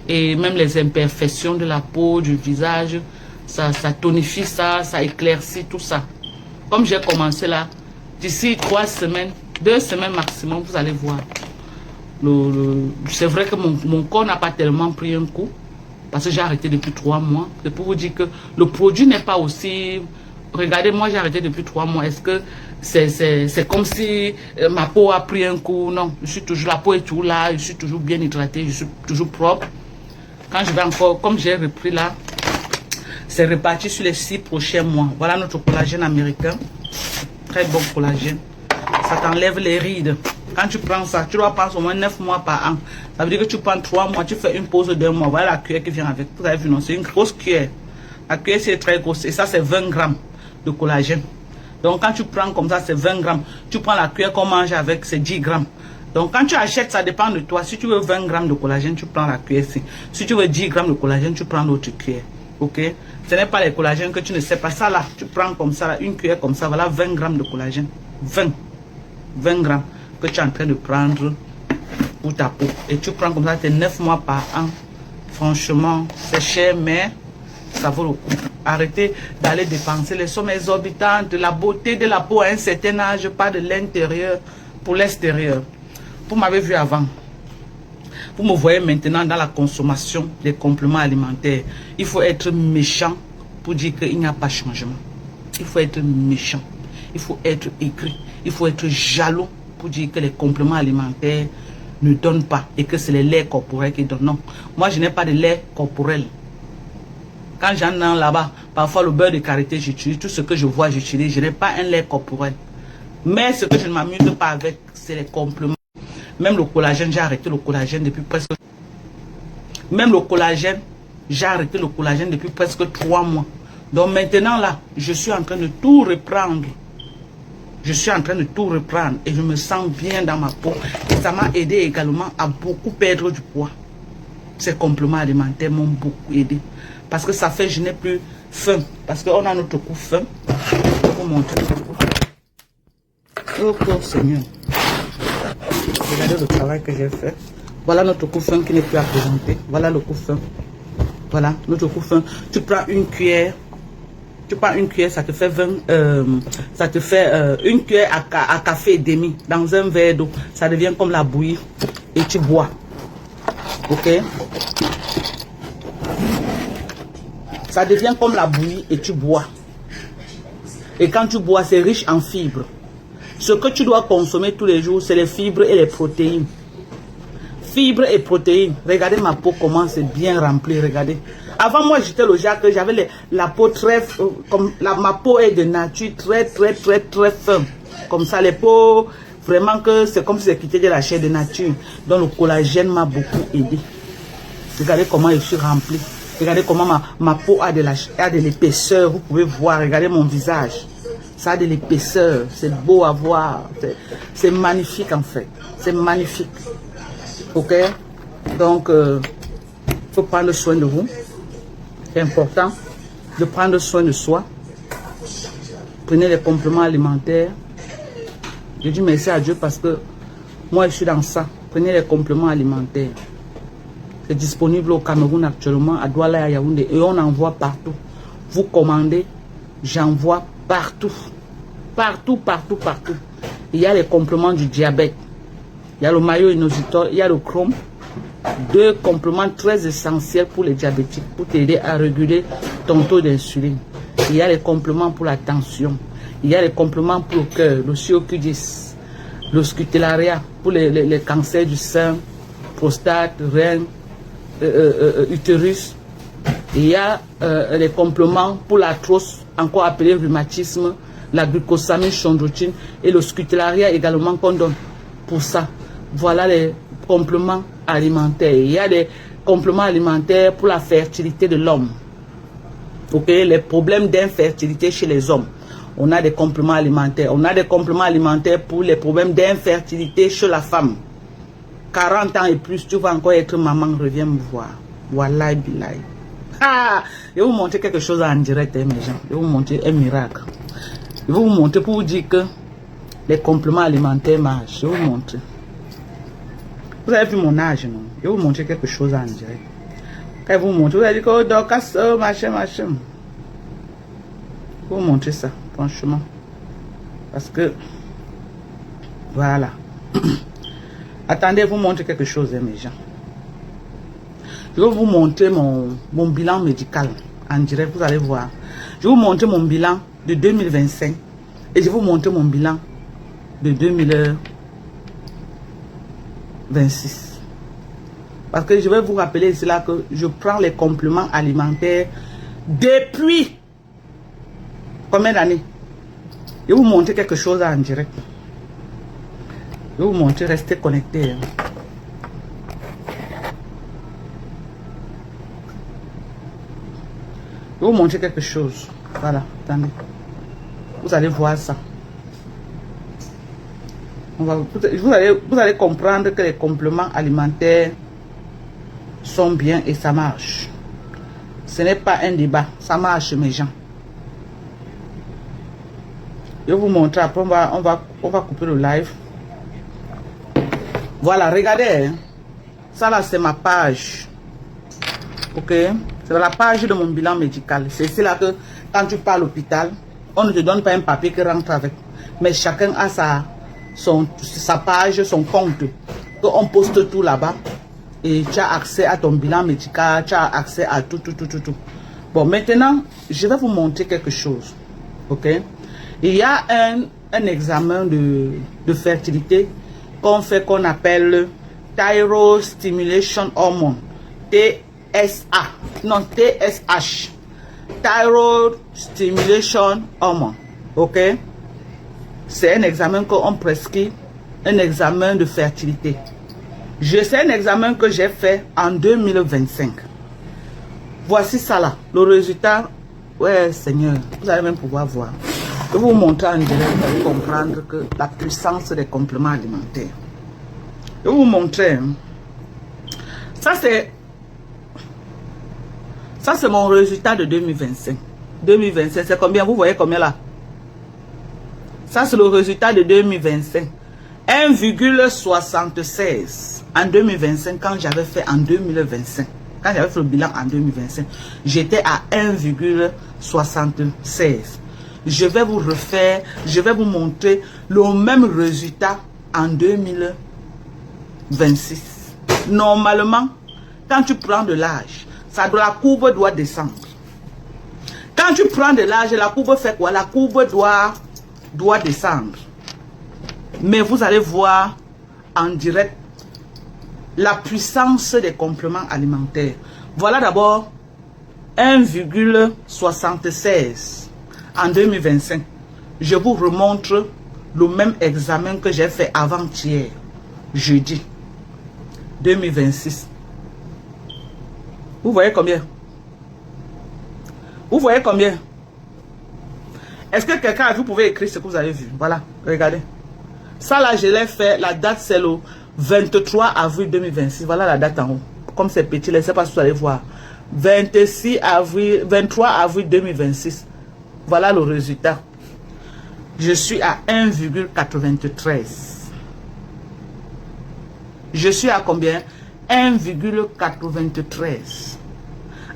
Et même les imperfections de la peau, du visage, ça tonifie ça, ça éclaircit tout ça. Comme j'ai commencé là, d'ici 3 semaines, 2 semaines maximum, vous allez voir. C'est vrai que mon corps n'a pas tellement pris un coup. Parce que j'ai arrêté depuis 3 mois. C'est pour vous dire que le produit n'est pas aussi... Regardez, moi j'ai arrêté depuis 3 mois. Est-ce que c'est comme si ma peau a pris un coup? Non, je suis toujours, la peau est toujours là, je suis toujours bien hydratée, je suis toujours propre. Quand je vais encore, comme j'ai repris là, c'est reparti sur les 6 prochains mois. Voilà notre collagène américain. Très bon collagène. Ça t'enlève les rides. Quand tu prends ça, tu dois prendre au moins 9 mois par an. Ça veut dire que tu prends 3 mois, tu fais une pause d'1 mois. Voilà la cuillère qui vient avec. Vous avez vu, non? C'est une grosse cuillère. La cuillère, c'est très grosse. Et ça, c'est 20 grammes de collagène. Donc, quand tu prends comme ça, c'est 20 grammes. Tu prends la cuillère qu'on mange avec, c'est 10 grammes. Donc, quand tu achètes, ça dépend de toi. Si tu veux 20 grammes de collagène, tu prends la cuillère-ci. Si tu veux 10 grammes de collagène, tu prends l'autre cuillère. Ok? Ce n'est pas les collagènes que tu ne sais pas. Ça là, tu prends comme ça, là, une cuillère comme ça. Voilà 20 grammes de collagène. 20 grammes que tu es en train de prendre pour ta peau. Et tu prends comme ça, c'est 9 mois par an. Franchement, c'est cher, mais ça vaut le coup. Arrêtez d'aller dépenser les sommes exorbitantes de la beauté de la peau à un certain âge, pas de l'intérieur pour l'extérieur. Vous m'avez vu avant. Vous me voyez maintenant dans la consommation des compléments alimentaires. Il faut être méchant pour dire qu'il n'y a pas de changement. Il faut être méchant. Il faut être aigri. Il faut être jaloux pour dire que les compléments alimentaires ne donnent pas et que c'est les laits corporels qui donnent. Non, moi je n'ai pas de lait corporel. Quand j'en ai là-bas, parfois le beurre de karité, j'utilise tout ce que je vois, j'utilise. Je n'ai pas un lait corporel. Mais ce que je ne m'amuse pas avec, c'est les compléments. Même le collagène, j'ai arrêté le collagène depuis presque... Même le collagène, j'ai arrêté le collagène depuis presque 3 mois. Donc maintenant là, je suis en train de tout reprendre. Je suis en train de tout reprendre et je me sens bien dans ma peau. Et ça m'a aidé également à beaucoup perdre du poids. Ces compléments alimentaires m'ont beaucoup aidé. Parce que ça fait que je n'ai plus faim. Parce qu'on a notre coup faim. Je vais vous montrer notre coup. Oh Seigneur. Regardez le travail que j'ai fait. Voilà notre coup faim qui n'est plus à présenter. Voilà le coup faim. Voilà notre coup faim. Tu prends une cuillère. Tu prends une cuillère, ça te fait 20, ça te fait une cuillère à café et demi dans un verre d'eau. Ça devient comme la bouillie et tu bois. Ok? Ça devient comme la bouillie et tu bois. Et quand tu bois, c'est riche en fibres. Ce que tu dois consommer tous les jours, c'est les fibres et les protéines. Fibres et protéines. Regardez ma peau comment c'est bien rempli. Regardez. Avant moi j'étais le genre que j'avais la peau très comme ma peau est de nature très fin. Comme ça les peaux vraiment que c'est comme si j'ai quitté de la chair de nature. Donc le collagène m'a beaucoup aidé. Regardez comment je suis rempli. Regardez comment ma peau a de l'épaisseur. Vous pouvez voir. Regardez mon visage. Ça a de l'épaisseur. C'est beau à voir. C'est magnifique en fait. C'est magnifique. Ok? Donc, il faut prendre soin de vous. C'est important de prendre soin de soi. Prenez les compléments alimentaires. Je dis merci à Dieu parce que moi, je suis dans ça. Prenez les compléments alimentaires. C'est disponible au Cameroun actuellement, à Douala et à Yaoundé. Et on envoie partout. Vous commandez, j'envoie partout. Partout. Il y a les compléments du diabète. Il y a le maillot inositol, il y a le chrome. 2 compléments très essentiels pour les diabétiques, pour t'aider à réguler ton taux d'insuline. Il y a les compléments pour la tension. Il y a les compléments pour le cœur, le COQ10, le scutellaria pour les cancers du sein, prostate, rein, utérus. Il y a les compléments pour l'arthrose, encore appelé rhumatisme, la glucosamine, chondroïtine et le scutularia également qu'on donne pour ça. Voilà les compléments alimentaires. Il y a des compléments alimentaires pour la fertilité de l'homme. Ok, les problèmes d'infertilité chez les hommes. On a des compléments alimentaires. On a des compléments alimentaires pour les problèmes d'infertilité chez la femme. 40 ans et plus, tu vas encore être maman, reviens me voir. Wallahi billahi. Ah, je vais vous montrer quelque chose en direct, mes gens. Je vais vous montrer un miracle. Je vais vous montrer pour vous dire que les compléments alimentaires marchent. Je vais vous montrer. Vous avez vu mon âge, non? Je vais vous montrer quelque chose en direct. Quand je vous montre, vous allez dire que oh, Dorcas, machin. Je vais vous montrer ça, franchement. Parce que, voilà. Attendez, vous montrer quelque chose, mes gens. Je vais vous montrer mon bilan médical en direct, vous allez voir. Je vais vous montrer mon bilan de 2025 et je vais vous montrer mon bilan de 2026. Parce que je vais vous rappeler cela que je prends les compléments alimentaires depuis combien d'années? Je vais vous montrer quelque chose en direct. Je vais vous montrer, restez connectés. Hein. Je vais vous montrer quelque chose. Voilà, attendez. Vous allez voir ça. Vous allez comprendre que les compléments alimentaires sont bien et ça marche. Ce n'est pas un débat, ça marche, mes gens. Je vais vous montrer, après on va couper le live. Voilà, regardez. Hein. Ça là, c'est ma page. Ok? C'est la page de mon bilan médical. C'est là que quand tu pars à l'hôpital, on ne te donne pas un papier qui rentre avec. Mais chacun a sa page, son compte. On poste tout là-bas. Et tu as accès à ton bilan médical, tu as accès à tout. Bon, maintenant, je vais vous montrer quelque chose. Ok? Il y a un examen de fertilité qu'on fait, qu'on appelle Thyroid Stimulation Hormone. TSA. Non, TSH. Thyroid Stimulation Hormone. Ok? C'est un examen qu'on prescrit, un examen de fertilité. C'est un examen que j'ai fait en 2025. Voici ça là. Le résultat, ouais Seigneur, vous allez même pouvoir voir. Je vais vous montrer en direct, vous allez comprendre que la puissance des compléments alimentaires. Je vais vous montrer. Hein. Ça c'est mon résultat de 2025. 2025, c'est combien? Vous voyez combien là? Ça c'est le résultat de 2025. 1,76 en 2025 quand j'avais fait en 2025. Quand j'avais fait le bilan en 2025, j'étais à 1,76. Je vais vous refaire, je vais vous montrer le même résultat en 2026. Normalement, quand tu prends de l'âge, la courbe doit descendre. Quand tu prends de l'âge, la courbe fait quoi? La courbe doit descendre. Mais vous allez voir en direct la puissance des compléments alimentaires. Voilà d'abord 1,76 en 2025. Je vous remontre le même examen que j'ai fait avant-hier, jeudi 2026. Vous voyez combien? Vous voyez combien? Est-ce que quelqu'un a vu, vous pouvez écrire ce que vous avez vu? Voilà, regardez. Ça là, je l'ai fait, la date c'est le 23 avril 2026. Voilà la date en haut. Comme c'est petit, je ne sais pas si vous allez voir. 23 avril 2026. Voilà le résultat. Je suis à 1,93. Je suis à combien? 1,93.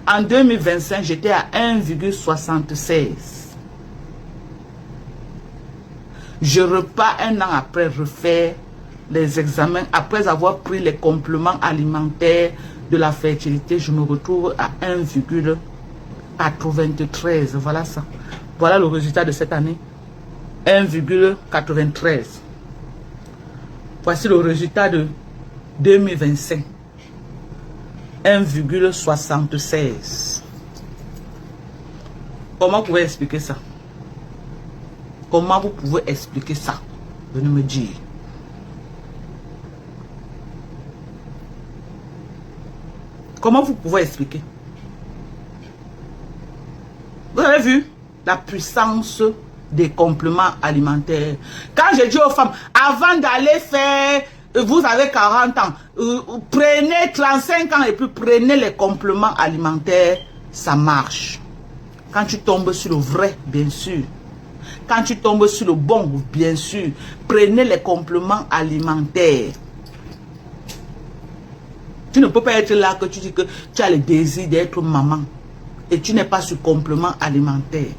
En 2025, j'étais à 1,76. Je repars un an après refaire les examens. Après avoir pris les compléments alimentaires de la fertilité, je me retrouve à 1,93. Voilà ça. Voilà le résultat de cette année. 1,93. Voici le résultat de 2025. 1,76. Comment vous pouvez expliquer ça? Comment vous pouvez expliquer ça? Venez me dire. Comment vous pouvez expliquer? Vous avez vu la puissance des compléments alimentaires. Quand je dis aux femmes, avant d'aller faire, vous avez 40 ans, prenez 35 ans et puis prenez les compléments alimentaires, ça marche. Quand tu tombes sur le vrai, bien sûr. Quand tu tombes sur le bon, bien sûr. Prenez les compléments alimentaires. Tu ne peux pas être là que tu dis que tu as le désir d'être maman et tu n'es pas sur complément alimentaire.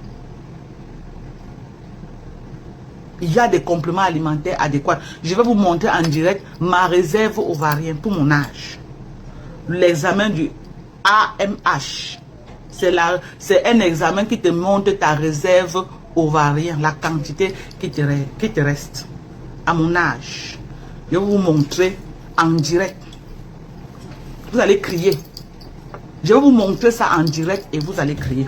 Il y a des compléments alimentaires adéquats. Je vais vous montrer en direct ma réserve ovarienne pour mon âge. L'examen du AMH. C'est un examen qui te montre ta réserve ovarienne, la quantité qui te reste à mon âge. Je vais vous montrer en direct. Vous allez crier. Je vais vous montrer ça en direct et vous allez crier.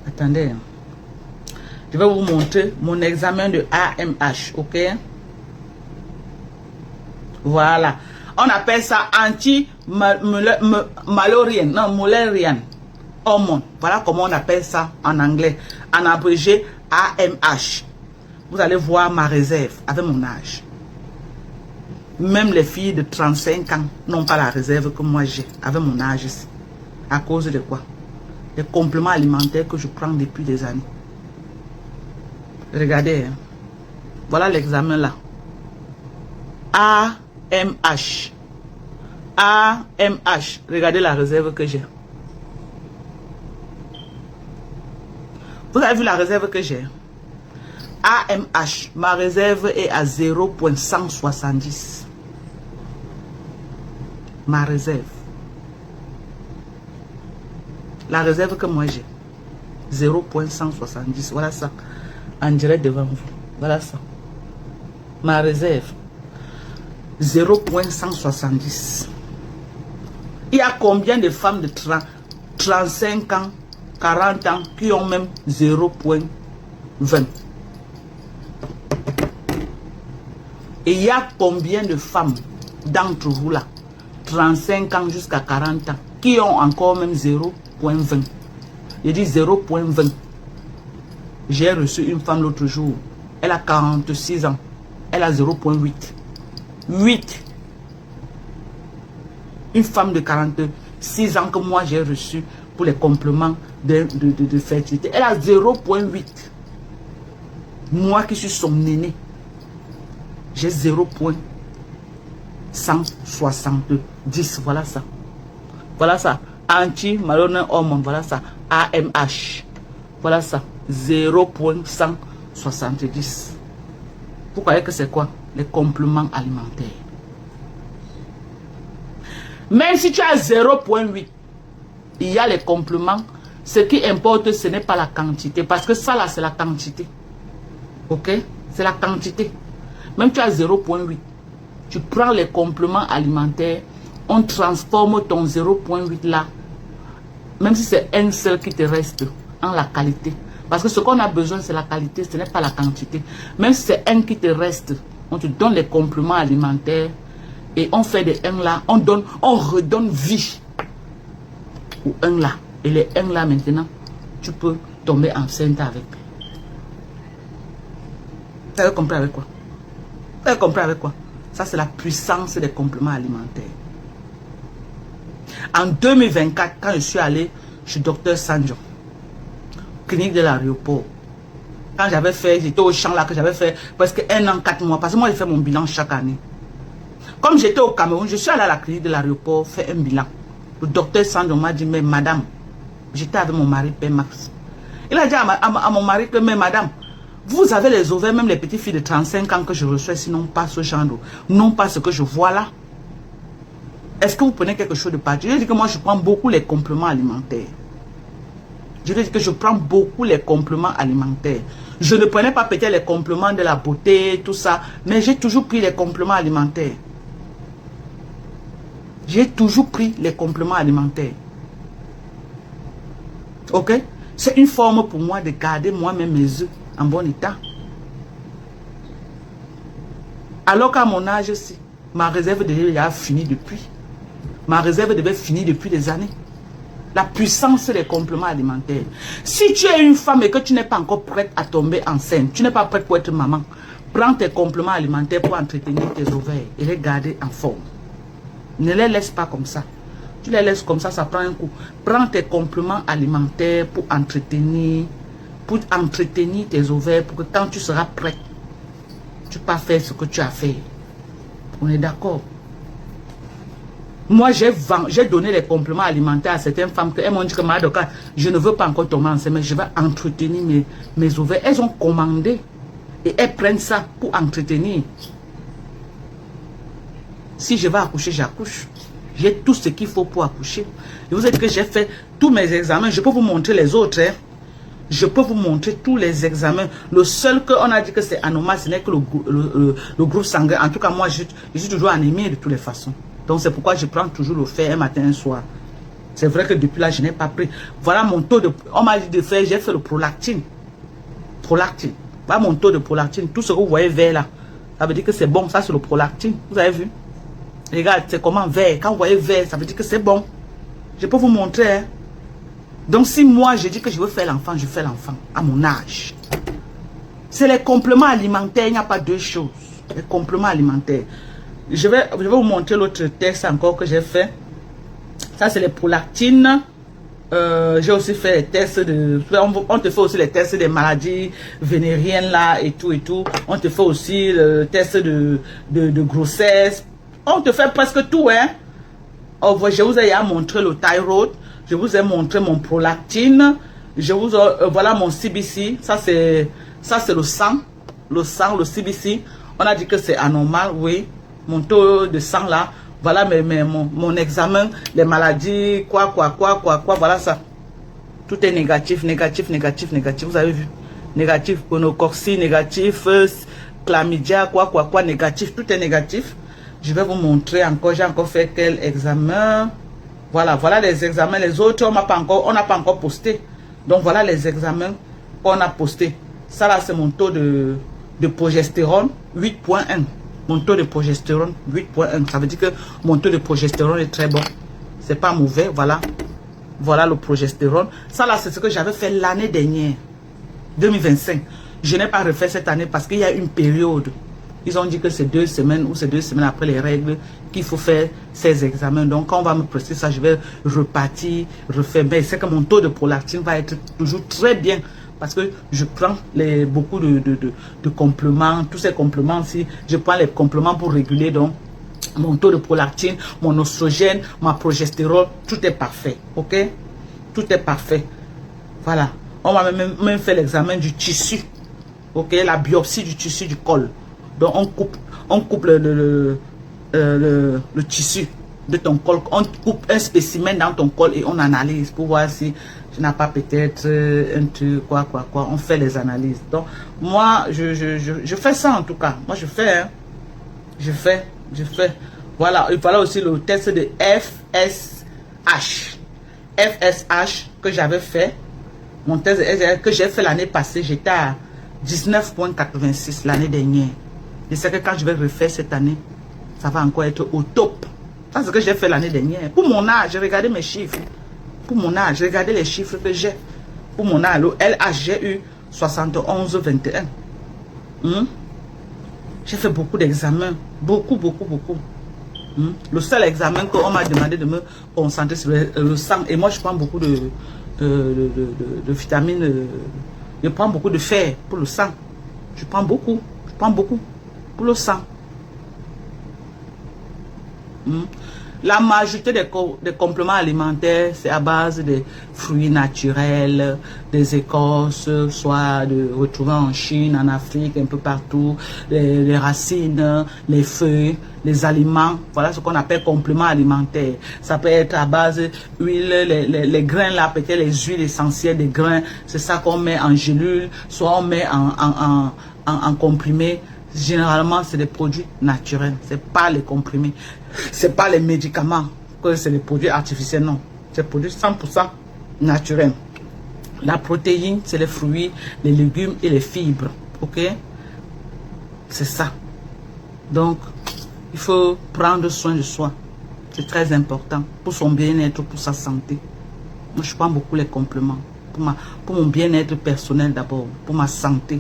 Attendez. Je vais vous montrer mon examen de AMH, ok? Voilà. On appelle ça anti-malarienne, non, malarienne hormone. Voilà comment on appelle ça en anglais. En abrégé, AMH. Vous allez voir ma réserve avec mon âge. Même les filles de 35 ans n'ont pas la réserve que moi j'ai avec mon âge ici. À cause de quoi? Les compléments alimentaires que je prends depuis des années. Regardez. Hein. Voilà l'examen là. AMH. AMH. Regardez la réserve que j'ai. Vous avez vu la réserve que j'ai? AMH. Ma réserve est à 0,170. Ma réserve. La réserve que moi j'ai. 0,170. Voilà ça. En direct devant vous. Voilà ça. Ma réserve. 0,170. Il y a combien de femmes de 35 ans, 40 ans qui ont même 0,20? Et il y a combien de femmes d'entre vous là, 35 ans jusqu'à 40 ans, qui ont encore même 0,20? Je dis 0,20. J'ai reçu une femme l'autre jour. Elle a 46 ans. Elle a 0,8. 8. Une femme de 46 ans que moi j'ai reçu pour les compléments de fertilité. Elle a 0,8. Moi qui suis son aîné, j'ai 0,170. Voilà ça. Voilà ça. Anti-malarienne hormone. Voilà ça. AMH. Voilà ça. 0,170. Vous croyez que c'est quoi? Les compléments alimentaires. Même si tu as 0,8, il y a les compléments. Ce qui importe, ce n'est pas la quantité. Parce que ça là, c'est la quantité. Ok? C'est la quantité. Même tu as 0,8. Tu prends les compléments alimentaires. On transforme ton 0,8 là. Même si c'est un seul qui te reste, en la qualité. Parce que ce qu'on a besoin, c'est la qualité, ce n'est pas la quantité. Même si c'est un qui te reste, on te donne les compléments alimentaires et on fait des 1 là, on redonne vie aux 1 là. Et les 1 là maintenant, tu peux tomber enceinte avec. Vous avez compris avec quoi? Vous avez compris avec quoi? Ça, c'est la puissance des compléments alimentaires. En 2024, quand je suis allé chez Dr Sanjo, clinique de l'aéroport, quand j'avais fait, j'étais au champ là, que j'avais fait presque 1 an, 4 mois, parce que moi, j'ai fait mon bilan chaque année. Comme j'étais au Cameroun, je suis allé à la clinique de l'aéroport faire un bilan. Le docteur Sanjo m'a dit, mais madame, j'étais avec mon mari, Père Max. Il a dit à mon mari que, mais madame, vous avez les ovaires, même les petites filles de 35 ans que je reçois, sinon pas ce genre d'eau, non pas ce que je vois là. Est-ce que vous prenez quelque chose de particulier? Je dis que moi, je prends beaucoup les compléments alimentaires. Je dis que je prends beaucoup les compléments alimentaires. Je ne prenais pas peut-être les compléments de la beauté, tout ça, mais j'ai toujours pris les compléments alimentaires. J'ai toujours pris les compléments alimentaires. Ok? C'est une forme pour moi de garder moi-même mes œufs en bon état. Alors qu'à mon âge aussi, ma réserve devait avoir fini depuis. Ma réserve devait finir depuis des années. La puissance des compléments alimentaires. Si tu es une femme et que tu n'es pas encore prête à tomber enceinte, tu n'es pas prête pour être maman, prends tes compléments alimentaires pour entretenir tes ovaires et les garder en forme. Ne les laisse pas comme ça. Tu les laisses comme ça prend un coup. Prends tes compléments alimentaires pour entretenir tes ovaires, pour que quand tu seras prête, tu peux faire ce que tu as fait. On est d'accord? Moi, j'ai donné les compléments alimentaires à certaines femmes elles m'ont dit que Madoka, je ne veux pas encore tomber enceinte, mais je vais entretenir mes ovaires. Elles ont commandé et elles prennent ça pour entretenir. Si je vais accoucher, j'accouche. J'ai tout ce qu'il faut pour accoucher. Et vous êtes que j'ai fait tous mes examens. Je peux vous montrer les autres. Hein. Je peux vous montrer tous les examens. Le seul qu'on a dit que c'est anormal, ce n'est que le groupe sanguin. En tout cas, moi, je suis toujours anémie de toutes les façons. Donc, c'est pourquoi je prends toujours le fer un matin, un soir. C'est vrai que depuis là, je n'ai pas pris. Voilà mon taux de... On m'a dit de faire, j'ai fait le prolactine. Prolactine. Voilà mon taux de prolactine. Tout ce que vous voyez vert là, ça veut dire que c'est bon. Ça, c'est le prolactine. Vous avez vu? Regarde, c'est comment vert. Quand vous voyez vert, ça veut dire que c'est bon. Je peux vous montrer. Hein? Donc, si moi, je dis que je veux faire l'enfant, je fais l'enfant à mon âge. C'est les compléments alimentaires. Il n'y a pas deux choses. Les compléments alimentaires. Je vais vous montrer l'autre test encore que j'ai fait. Ça, c'est les prolactines. J'ai aussi fait les tests de... On te fait aussi les tests des maladies vénériennes là et tout et tout. On te fait aussi le test de grossesse. On te fait presque tout, hein. Oh, je vous ai montré le thyroïde. Je vous ai montré mon prolactine. Je vous voilà mon CBC. Ça, c'est le sang. Le sang, le CBC. On a dit que c'est anormal, oui. Mon taux de sang là. Voilà mon examen. Les maladies, quoi. Voilà ça. Tout est négatif, négatif, négatif, négatif. Vous avez vu? Négatif, gonococcie, négatif, chlamydia, quoi, négatif. Tout est négatif. Je vais vous montrer encore. J'ai encore fait quel examen. Voilà les examens. Les autres, on n'a pas encore posté. Donc voilà les examens qu'on a postés. Ça là, c'est mon taux de progestérone 8.1. Mon taux de progestérone 8.1. Ça veut dire que mon taux de progestérone est très bon. C'est pas mauvais. Voilà le progestérone. Ça là, c'est ce que j'avais fait l'année dernière. 2025. Je n'ai pas refait cette année parce qu'il y a une période. Ils ont dit que c'est 2 semaines ou c'est 2 semaines après les règles qu'il faut faire ces examens. Donc, quand on va me prester ça, je vais repartir, refaire. Mais c'est que mon taux de prolactine va être toujours très bien. Parce que je prends beaucoup de compléments. Tous ces compléments-ci, je prends les compléments pour réguler donc mon taux de prolactine, mon oestrogène, ma progestérone. Tout est parfait. OK? Tout est parfait. Voilà. On va même faire l'examen du tissu. OK? La biopsie du tissu du col. Donc, on coupe le tissu de ton col. On coupe un spécimen dans ton col et on analyse pour voir si tu n'as pas peut-être un truc, quoi. On fait les analyses. Donc, moi, je fais ça en tout cas. Moi, je fais. Hein. Je fais. Voilà. Et voilà aussi le test de FSH. FSH que j'avais fait. Mon test que j'ai fait l'année passée, j'étais à 19.86 l'année dernière. Je sais que quand je vais refaire cette année, ça va encore être au top. Ça, c'est ce que j'ai fait l'année dernière. Pour mon âge, j'ai regardé mes chiffres. Pour mon âge, j'ai regardé les chiffres que j'ai. Pour mon âge, le LH, j'ai eu 71,21. J'ai fait beaucoup d'examens. Beaucoup. Le seul examen qu'on m'a demandé de me concentrer sur le sang. Et moi, je prends beaucoup de vitamines. Je prends beaucoup de fer pour le sang. Je prends beaucoup pour le sang. La majorité des compléments alimentaires, c'est à base des fruits naturels, des écorces, soit retrouvés en Chine, en Afrique, un peu partout, les racines, les feuilles, les aliments. Voilà ce qu'on appelle compléments alimentaires. Ça peut être à base d'huile, les grains là, peut-être les huiles essentielles des grains. C'est ça qu'on met en gélule, soit on met en comprimé. Généralement, c'est des produits naturels. C'est pas les comprimés. C'est pas les médicaments. Que c'est les produits artificiels, non. C'est des produits 100% naturels. La protéine, c'est les fruits, les légumes et les fibres. Ok? C'est ça. Donc, il faut prendre soin de soi. C'est très important pour son bien-être, pour sa santé. Moi, je prends beaucoup les compléments. Pour mon bien-être personnel d'abord, pour ma santé.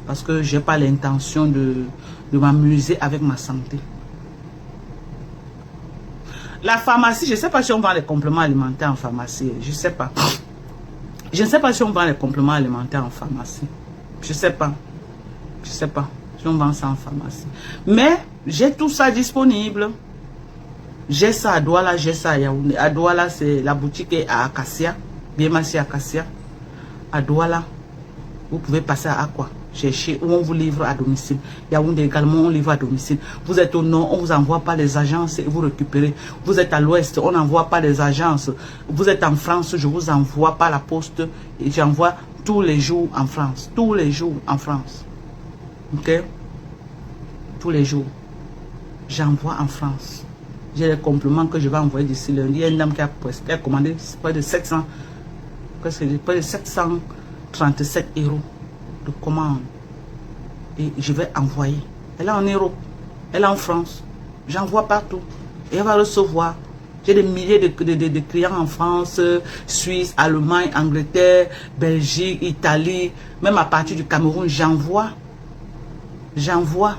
Parce que je n'ai pas l'intention de m'amuser avec ma santé. La pharmacie, je ne sais pas si on vend les compléments alimentaires en pharmacie. Je ne sais pas. Je ne sais pas si on vend les compléments alimentaires en pharmacie. Je ne sais pas. Je ne sais pas si on vend ça en pharmacie. Mais j'ai tout ça disponible. J'ai ça à Douala, j'ai ça à Yaoundé. À Douala, c'est la boutique est à Acacia. Bien merci Acacia. À Douala, vous pouvez passer à Aqua. Chercher où on vous livre à domicile. Yaoundé également, on livre à domicile. Vous êtes au nord, on vous envoie par les agences et vous récupérez. Vous êtes à l'ouest, on n'envoie pas les agences. Vous êtes en France, je vous envoie par la poste et j'envoie tous les jours en France. Tous les jours en France. Ok? Tous les jours. J'envoie en France. J'ai les compléments que je vais envoyer d'ici lundi. Il y a une dame qui a commandé près de 700, près de 737 € de commande. Et je vais envoyer. Elle est en Europe. Elle est en France. J'envoie partout. Et elle va recevoir. J'ai des milliers de clients en France, Suisse, Allemagne, Angleterre, Belgique, Italie. Même à partir du Cameroun, j'envoie. J'envoie.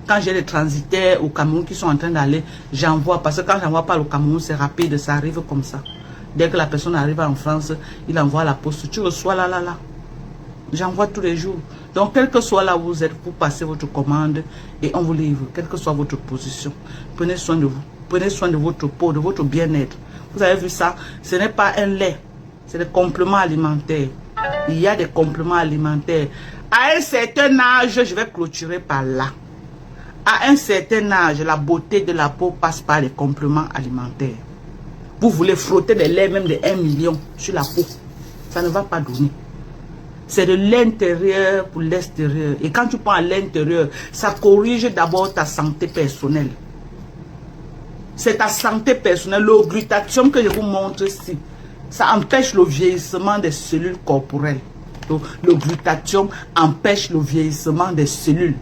Quand j'ai les transitaires au Cameroun qui sont en train d'aller, j'envoie. Parce que quand j'envoie pas au Cameroun, c'est rapide, ça arrive comme ça. Dès que la personne arrive en France, il envoie la poste. Tu reçois là. J'envoie tous les jours. Donc, quel que soit là où vous êtes, vous passez votre commande et on vous livre, quelle que soit votre position. Prenez soin de vous. Prenez soin de votre peau, de votre bien-être. Vous avez vu ça? Ce n'est pas un lait. C'est des compléments alimentaires. Il y a des compléments alimentaires. À un certain âge, je vais clôturer par là. À un certain âge, la beauté de la peau passe par les compléments alimentaires. Vous voulez frotter des laits même de 1 million sur la peau. Ça ne va pas donner. C'est de l'intérieur pour l'extérieur. Et quand tu prends à l'intérieur, ça corrige d'abord ta santé personnelle. C'est ta santé personnelle. Le glutathion que je vous montre ici, ça empêche le vieillissement des cellules corporelles. Donc, le glutathion empêche le vieillissement des cellules.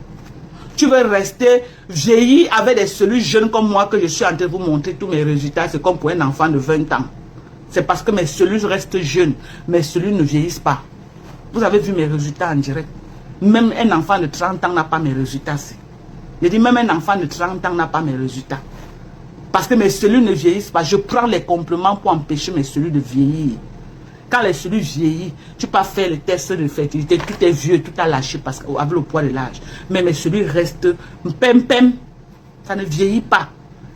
Tu veux rester vieilli avec des cellules jeunes comme moi que je suis en train de vous montrer tous mes résultats. C'est comme pour un enfant de 20 ans. C'est parce que mes cellules restent jeunes. Mes cellules ne vieillissent pas. Vous avez vu mes résultats en direct. Même un enfant de 30 ans n'a pas mes résultats. Je dis même un enfant de 30 ans n'a pas mes résultats. Parce que mes cellules ne vieillissent pas. Je prends les compléments pour empêcher mes cellules de vieillir. Quand les cellules vieillissent, tu peux faire le test de fertilité, tout est vieux, tout a lâché parce qu'avec le poids de l'âge. Mais mes cellules restent pem. Ça ne vieillit pas.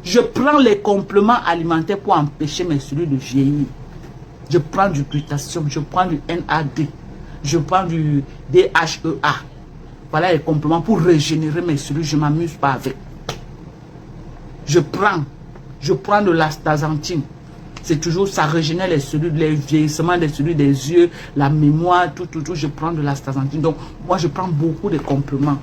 Je prends les compléments alimentaires pour empêcher mes cellules de vieillir. Je prends du glutathion, je prends du NAD, je prends du DHEA. Voilà les compléments pour régénérer mes cellules. Je ne m'amuse pas avec. Je prends de l'astaxanthine. C'est toujours, ça régénère les cellules, les vieillissements des cellules, des yeux, la mémoire, tout. Je prends de l'astaxanthine. Donc, moi, je prends beaucoup de compléments.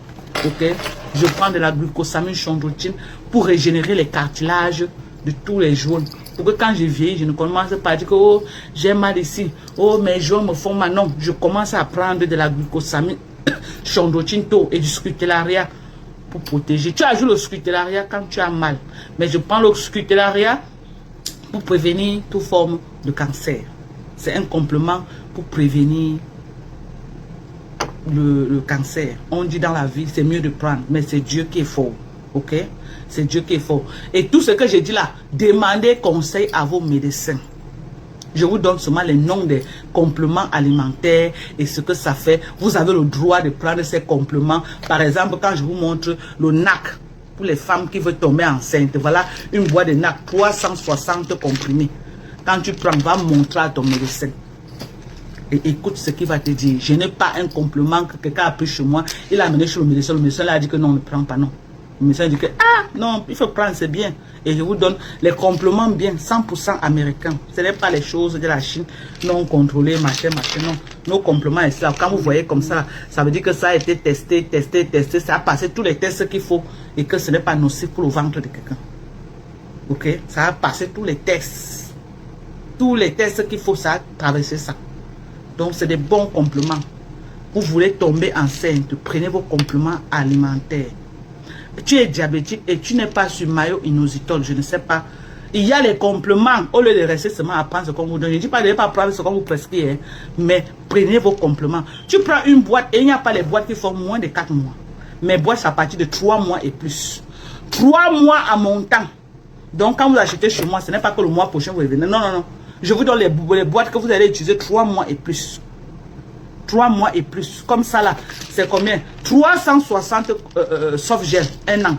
Ok? Je prends de la glucosamine chondroïtine pour régénérer les cartilages de tous les jours. Pour que quand je vieillis, je ne commence pas à dire que oh, j'ai mal ici. Oh, mes jambes me font mal. Non, je commence à prendre de la glucosamine chondroïtine et du scutellaria pour protéger. Tu ajoutes le scutellaria quand tu as mal. Mais je prends le scutellaria pour prévenir toute forme de cancer. C'est un complément pour prévenir le cancer. On dit dans la vie, c'est mieux de prendre, mais c'est Dieu qui est fort. Ok? C'est Dieu qui est fort. Et tout ce que j'ai dit là, demandez conseil à vos médecins. Je vous donne seulement les noms des compléments alimentaires et ce que ça fait. Vous avez le droit de prendre ces compléments. Par exemple, quand je vous montre le NAC, pour les femmes qui veulent tomber enceintes, voilà une boîte de NAC, 360 comprimés. Quand tu prends, va montrer à ton médecin. Et écoute ce qu'il va te dire. Je n'ai pas un complément que quelqu'un a pris chez moi. Il a amené chez le médecin l'a dit que non, ne prends pas, non. Le médecin dit que, ah, non, il faut prendre, c'est bien. Et je vous donne les compléments bien, 100% américains. Ce n'est pas les choses de la Chine non contrôlées, machin, non. Nos compléments ici, là, quand vous voyez comme ça, ça veut dire que ça a été testé, ça a passé tous les tests qu'il faut et que ce n'est pas nocif pour le ventre de quelqu'un. Ok? Ça a passé tous les tests. Tous les tests qu'il faut, ça a traversé ça. Donc, c'est des bons compléments. Vous voulez tomber enceinte, prenez vos compléments alimentaires. Tu es diabétique et tu n'es pas sur maillot inositol, je ne sais pas. Il y a les compléments, au lieu de rester seulement à prendre ce qu'on vous donne. Je ne dis pas de ne pas prendre ce qu'on vous prescrit, hein, mais prenez vos compléments. Tu prends une boîte et il n'y a pas les boîtes qui font moins de 4 mois. Mes boîtes, c'est à partir de 3 mois et plus. 3 mois à mon temps. Donc, quand vous achetez chez moi, ce n'est pas que le mois prochain vous revenez. Non, non, non. Je vous donne les boîtes que vous allez utiliser 3 mois et plus. 3 mois et plus. Comme ça, là, c'est combien? 360 sauf gel, 1 an.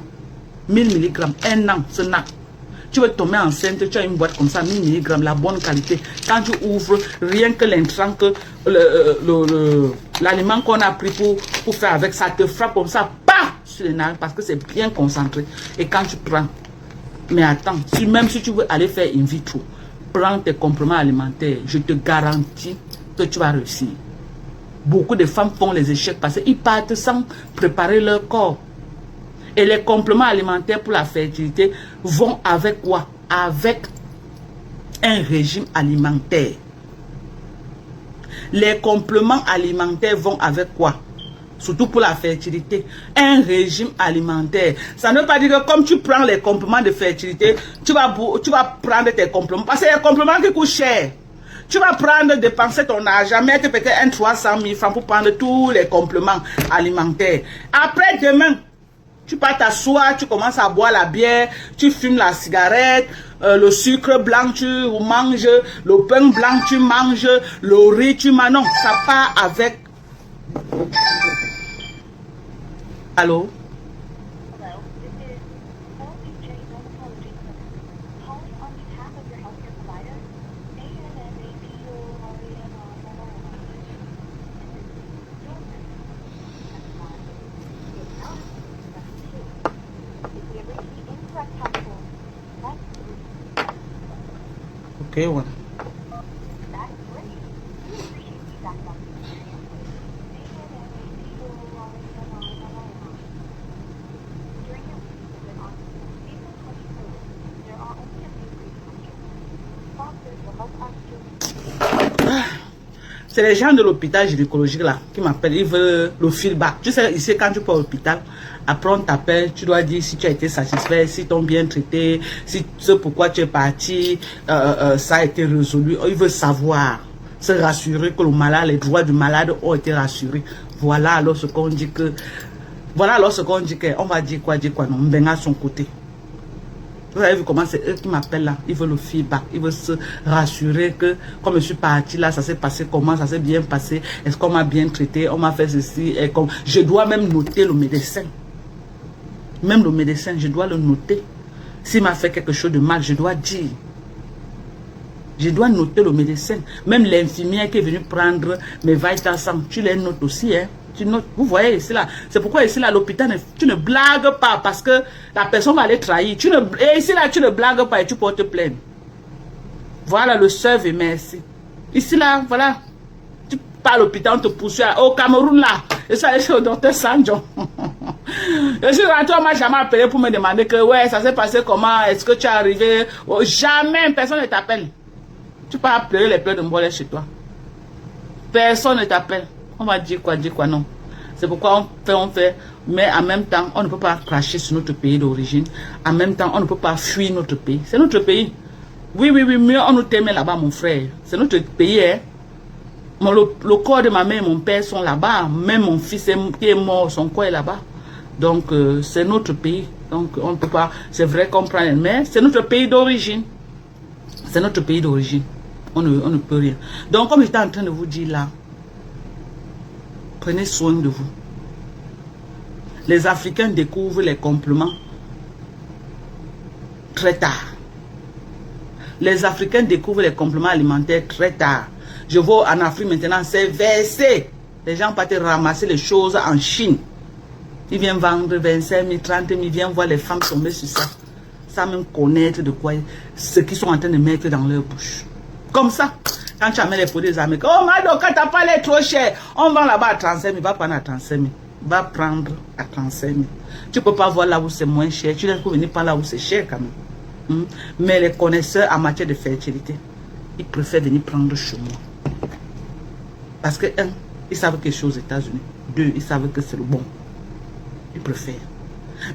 1000 mg, 1 an, ce nappe. Tu veux tomber enceinte, tu as une boîte comme ça, 1000 mg, la bonne qualité. Quand tu ouvres, rien que l'intrant, que l'aliment qu'on a pris pour faire avec, ça te frappe comme ça, pas sur les narines, parce que c'est bien concentré. Et quand tu prends, mais attends, même si tu veux aller faire in vitro, prends tes compléments alimentaires, je te garantis que tu vas réussir. Beaucoup de femmes font les échecs parce qu'ils partent sans préparer leur corps. Et les compléments alimentaires pour la fertilité vont avec quoi? Avec un régime alimentaire. Les compléments alimentaires vont avec quoi? Surtout pour la fertilité. Un régime alimentaire. Ça ne veut pas dire que comme tu prends les compléments de fertilité, tu vas prendre tes compléments. Parce que c'est des compléments qui coûtent cher. Tu vas prendre, dépenser ton argent, mettre peut-être 300 000 francs pour prendre tous les compléments alimentaires. Après demain, tu pars t'asseoir, tu commences à boire la bière, tu fumes la cigarette, le sucre blanc tu manges, le pain blanc tu manges, le riz tu manges. Non, ça part avec... Allô? Ok, ouais. C'est les gens de l'hôpital gynécologique là qui m'appellent, ils veulent le feedback. Tu sais, ici quand tu pars à l'hôpital, après on t'appelle, tu dois dire si tu as été satisfait, si t'ont bien traité, si ce pourquoi tu es parti, ça a été résolu. Ils veulent savoir, se rassurer que le malade, les droits du malade ont été rassurés. Voilà alors ce qu'on dit que, voilà alors ce qu'on dit que, on va dire quoi non, Mbenga à son côté. Vous avez vu comment c'est eux qui m'appellent là. Ils veulent le feedback. Ils veulent se rassurer que comme je suis parti là, ça s'est passé comment, ça s'est bien passé. Est-ce qu'on m'a bien traité, on m'a fait ceci. Et comme... Je dois même noter le médecin. Même le médecin, je dois le noter. S'il m'a fait quelque chose de mal, je dois dire. Je dois noter le médecin. Même l'infirmière qui est venue prendre mes vital sang, tu les notes aussi, hein. Tu notes, vous voyez ici là, c'est pourquoi ici là, l'hôpital, tu ne blagues pas parce que la personne va aller trahir. Et ici là, tu ne blagues pas et tu portes plainte. Voilà le seul et merci. Ici là, voilà, tu pars à l'hôpital, on te poursuit au Cameroun là. Et ça, je suis au docteur Sanjon. Je suis rentré, on m'a jamais appelé pour me demander que ouais, ça s'est passé comment, est-ce que tu es arrivé. Oh, jamais, personne ne t'appelle. Tu peux appeler les pleurs de Mbolé chez toi. Personne ne t'appelle. On va dire quoi non. C'est pourquoi on fait, mais en même temps, on ne peut pas cracher sur notre pays d'origine. En même temps, on ne peut pas fuir notre pays. C'est notre pays. Oui, mieux on nous t'aime là-bas, mon frère. C'est notre pays, hein. Le corps de ma mère et mon père sont là-bas. Même mon fils qui est mort, son corps est là-bas. Donc, c'est notre pays. Donc, on ne peut pas, c'est vrai qu'on prend mais c'est notre pays d'origine. C'est notre pays d'origine. On ne peut rien. Donc, comme j'étais en train de vous dire là, prenez soin de vous. Les Africains découvrent les compléments très tard. Les Africains découvrent les compléments alimentaires très tard. Je vois en Afrique maintenant, c'est versé. Les gens partent ramasser les choses en Chine. Ils viennent vendre 25 000, 30 000, ils viennent voir les femmes tomber sur ça. Sans même connaître de quoi, ce qu'ils sont en train de mettre dans leur bouche. Comme ça. Quand tu amènes les produits des Américains, oh Mado, quand t'as pas l'air trop cher, on vend là-bas à 35 000, va prendre à 35 000. Va prendre à 35 000. Tu peux pas voir là où c'est moins cher, tu laisses pour venir par là où c'est cher quand même. Mais les connaisseurs en matière de fertilité, ils préfèrent venir prendre chez moi. Parce que, un, ils savent que je suis aux États-Unis. Deux, ils savent que c'est le bon. Ils préfèrent.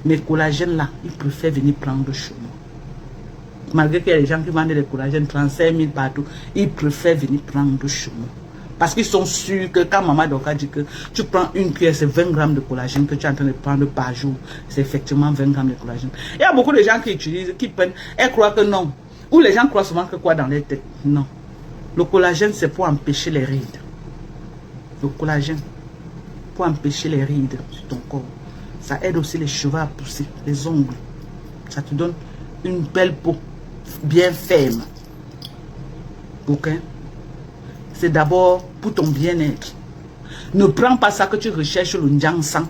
Mais collagène là, ils préfèrent venir prendre chez moi. Malgré qu'il y a des gens qui vendent des collagènes 35 000 partout, ils préfèrent venir prendre chez moi. Parce qu'ils sont sûrs que quand Maman Doka dit que tu prends une cuillère, c'est 20 grammes de collagène que tu es en train de prendre par jour. C'est effectivement 20 grammes de collagène. Il y a beaucoup de gens qui utilisent, qui prennent, elles croient que non. Ou les gens croient souvent que quoi dans les têtes. Non. Le collagène, c'est pour empêcher les rides. Le collagène, pour empêcher les rides sur ton corps. Ça aide aussi les cheveux à pousser, les ongles. Ça te donne une belle peau, bien ferme. Ok? C'est d'abord pour ton bien-être. Ne prends pas ça que tu recherches le Njangsang.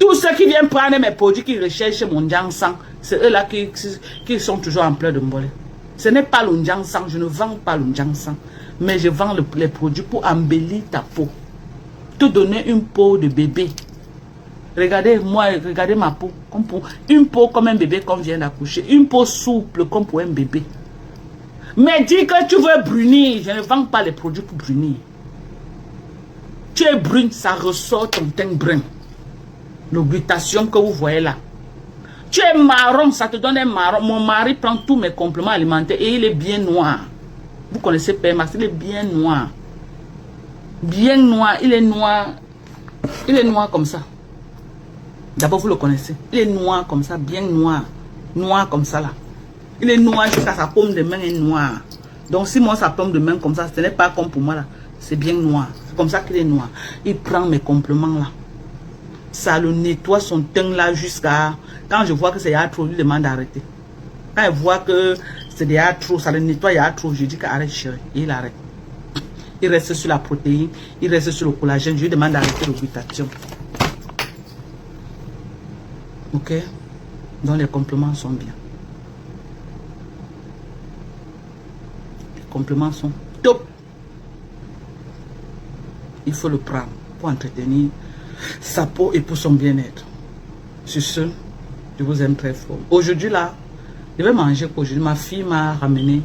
Tous ceux qui viennent prendre mes produits, qui recherchent mon Njangsang, c'est eux-là qui sont toujours en plein de mbolé. Ce n'est pas le Njangsang, je ne vends pas le Njangsang. Mais je vends les produits pour embellir ta peau. Te donner une peau de bébé. Regardez moi, regardez ma peau. Une peau comme un bébé qu'on vient d'accoucher. Une peau souple comme pour un bébé. Mais dis que tu veux brunir. Je ne vends pas les produits pour brunir. Tu es brune, ça ressort ton teint brun. L'augmentation que vous voyez là. Tu es marron, ça te donne un marron. Mon mari prend tous mes compléments alimentaires et il est bien noir. Vous connaissez Père Max, il est bien noir. Bien noir, il est noir. Il est noir comme ça. D'abord, vous le connaissez. Il est noir comme ça, bien noir. Noir comme ça là. Il est noir jusqu'à sa paume de main est noire. Donc, si moi, sa paume de main comme ça, ce n'est pas comme pour moi là. C'est bien noir. C'est comme ça qu'il est noir. Il prend mes compléments là. Ça le nettoie son teint là jusqu'à... Quand je vois que c'est trop, je lui demande d'arrêter. Quand il voit que c'est déjà trop, ça le nettoie, il y a trop, je dis qu'arrête chérie. Et il arrête. Il reste sur la protéine, il reste sur le collagène. Je lui demande d'arrêter l'augmentation. Ok? Donc les compléments sont bien. Les compléments sont top. Il faut le prendre pour entretenir sa peau et pour son bien-être. Sur ce, je vous aime très fort. Aujourd'hui là, je vais manger aujourd'hui. Ma fille m'a ramené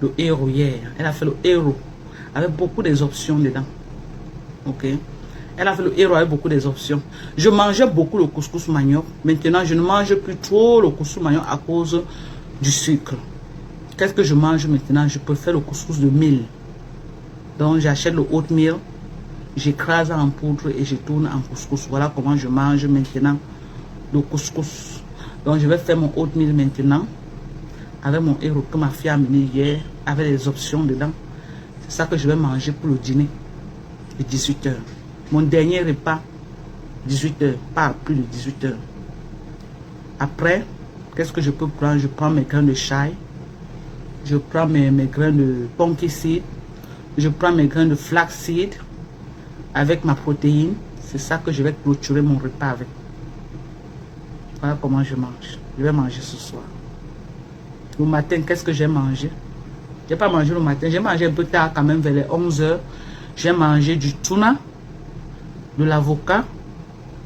le héros hier. Elle a fait le héros avec beaucoup des options dedans. Ok? Elle a fait le héros avec beaucoup des options. Je mangeais beaucoup le couscous manioc. Maintenant, je ne mange plus trop le couscous manioc à cause du sucre. Qu'est-ce que je mange maintenant? Je préfère le couscous de mil. Donc, j'achète le oatmeal. J'écrase en poudre et je tourne en couscous. Voilà comment je mange maintenant le couscous. Donc, je vais faire mon oatmeal maintenant. Avec mon héros que ma fille a amené hier. Avec les options dedans. C'est ça que je vais manger pour le dîner. De 18 h. Mon dernier repas, 18 h, pas plus de 18 h. Après, qu'est-ce que je peux prendre? Je prends mes grains de chai. Je prends mes grains de pumpkin seed. Je prends mes grains de flax seed. Avec ma protéine. C'est ça que je vais clôturer mon repas avec. Voilà comment je mange. Je vais manger ce soir. Le matin, qu'est-ce que j'ai mangé? Je n'ai pas mangé le matin. J'ai mangé un peu tard quand même vers les 11 h. J'ai mangé du tuna, de l'avocat,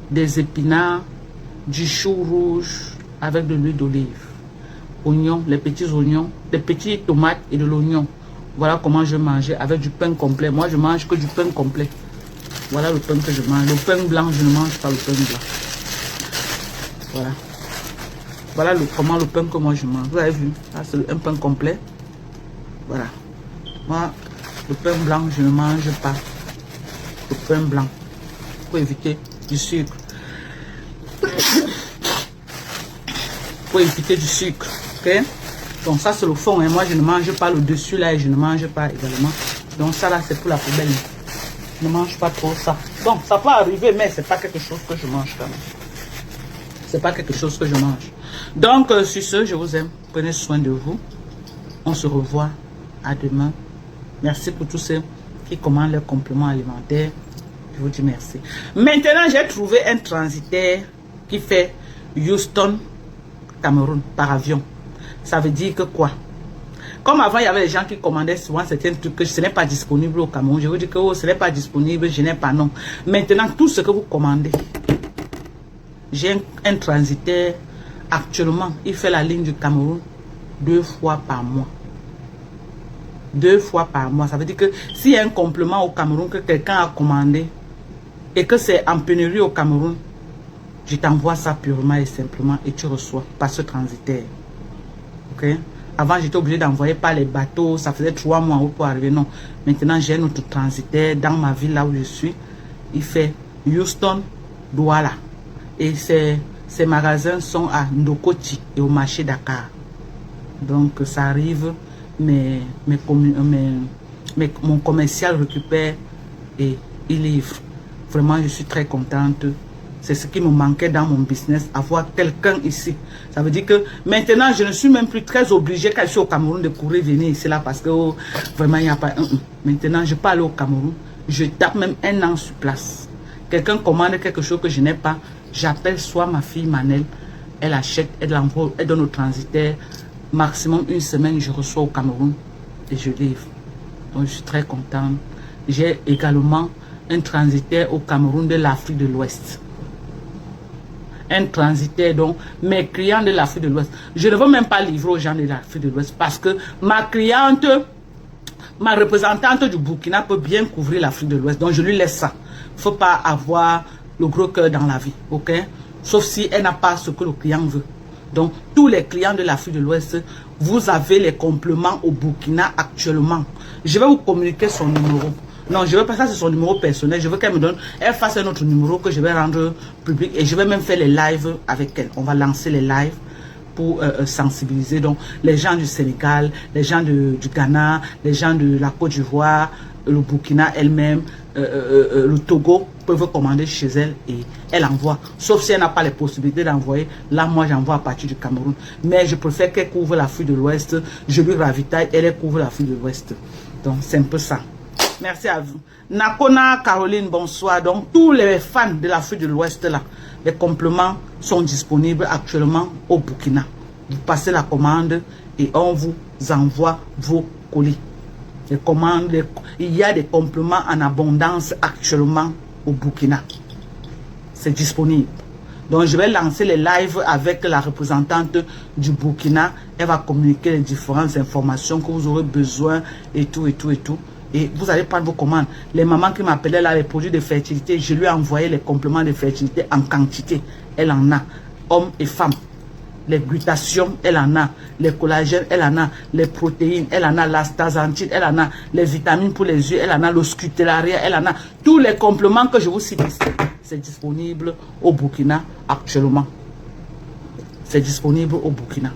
des épinards, du chou rouge avec de l'huile d'olive, oignons, les petits oignons, des petites tomates et de l'oignon. Voilà comment je mangeais avec du pain complet. Moi, je mange que du pain complet. Voilà le pain que je mange. Le pain blanc, je ne mange pas le pain blanc. Voilà. Voilà comment le pain que moi je mange. Vous avez vu? Là, c'est un pain complet. Voilà. Moi, le pain blanc, je ne mange pas. Le pain blanc. Pour éviter du sucre. Pour éviter du sucre. Ok? Donc ça c'est le fond. Hein. Moi je ne mange pas le dessus là et je ne mange pas également. Donc ça là c'est pour la poubelle. Je ne mange pas trop ça. Donc ça peut arriver mais c'est pas quelque chose que je mange quand même. C'est pas quelque chose que je mange. Donc sur ce, je vous aime. Prenez soin de vous. On se revoit à demain. Merci pour tous ceux qui commandent leurs compléments alimentaires. Je vous dis merci. Maintenant, j'ai trouvé un transitaire qui fait Houston, Cameroun, par avion. Ça veut dire que quoi? Comme avant, il y avait des gens qui commandaient souvent certains trucs que ce n'est pas disponible au Cameroun. Je vous dis que oh, ce n'est pas disponible, je n'ai pas non. Maintenant, tout ce que vous commandez, j'ai un transitaire actuellement. Il fait la ligne du Cameroun 2 fois par mois. 2 fois par mois. Ça veut dire que s'il y a un complément au Cameroun que quelqu'un a commandé et que c'est en pénurie au Cameroun, je t'envoie ça purement et simplement et tu reçois par ce transitaire. Ok? Avant, j'étais obligé d'envoyer par les bateaux. Ça faisait 3 mois pour arriver. Non. Maintenant, j'ai un autre transitaire dans ma ville là où je suis. Il fait Houston, Douala. Et ces magasins sont à Ndokoti et au marché Dakar. Donc, ça arrive. Mon commercial récupère et il livre. Vraiment, je suis très contente. C'est ce qui me manquait dans mon business, avoir quelqu'un ici. Ça veut dire que maintenant, je ne suis même plus très obligée quand je suis au Cameroun de courir venir ici là parce que vraiment, il n'y a pas Maintenant, je peux aller au Cameroun. Je tape même 1 an sur place. Quelqu'un commande quelque chose que je n'ai pas. J'appelle soit ma fille Manel. Elle achète, elle l'envoie, elle donne au transitaire. Maximum 1 semaine, je reçois au Cameroun et je livre. Donc, je suis très contente. J'ai également un transitaire au Cameroun de l'Afrique de l'Ouest. Un transitaire, donc mes clients de l'Afrique de l'Ouest. Je ne veux même pas livrer aux gens de l'Afrique de l'Ouest parce que ma cliente, ma représentante du Burkina peut bien couvrir l'Afrique de l'Ouest. Donc je lui laisse ça. Il ne faut pas avoir le gros cœur dans la vie, ok? Sauf si elle n'a pas ce que le client veut. Donc tous les clients de l'Afrique de l'Ouest, vous avez les compléments au Burkina actuellement. Je vais vous communiquer son numéro. Non, je ne veux pas ça, c'est son numéro personnel. Je veux qu'elle me donne, elle fasse un autre numéro que je vais rendre public. Et je vais même faire les lives avec elle. On va lancer les lives pour sensibiliser. Donc, les gens du Sénégal, les gens du Ghana, les gens de la Côte d'Ivoire, le Burkina elle-même, le Togo peuvent commander chez elle et elle envoie. Sauf si elle n'a pas les possibilités d'envoyer. Là, moi, j'envoie à partir du Cameroun. Mais je préfère qu'elle couvre l'Afrique de l'Ouest. Je lui ravitaille, elle couvre l'Afrique de l'Ouest. Donc, c'est un peu ça. Merci à vous. Nakona Caroline, bonsoir. Donc, tous les fans de l'Afrique de l'Ouest, là, les compléments sont disponibles actuellement au Burkina. Vous passez la commande et on vous envoie vos colis. Les commandes, il y a des compléments en abondance actuellement au Burkina. C'est disponible. Donc, je vais lancer les lives avec la représentante du Burkina. Elle va communiquer les différentes informations que vous aurez besoin et tout, et tout, et tout. Et vous allez prendre vos commandes. Les mamans qui m'appelaient là, les produits de fertilité, je lui ai envoyé les compléments de fertilité en quantité. Elle en a. Hommes et femmes. Les glutations, elle en a. Les collagènes, elle en a. Les protéines, elle en a. L'astaxanthine, elle en a. Les vitamines pour les yeux, elle en a. L'oscutelaria, elle en a. Tous les compléments que je vous cite ici, c'est disponible au Burkina actuellement. C'est disponible au Burkina.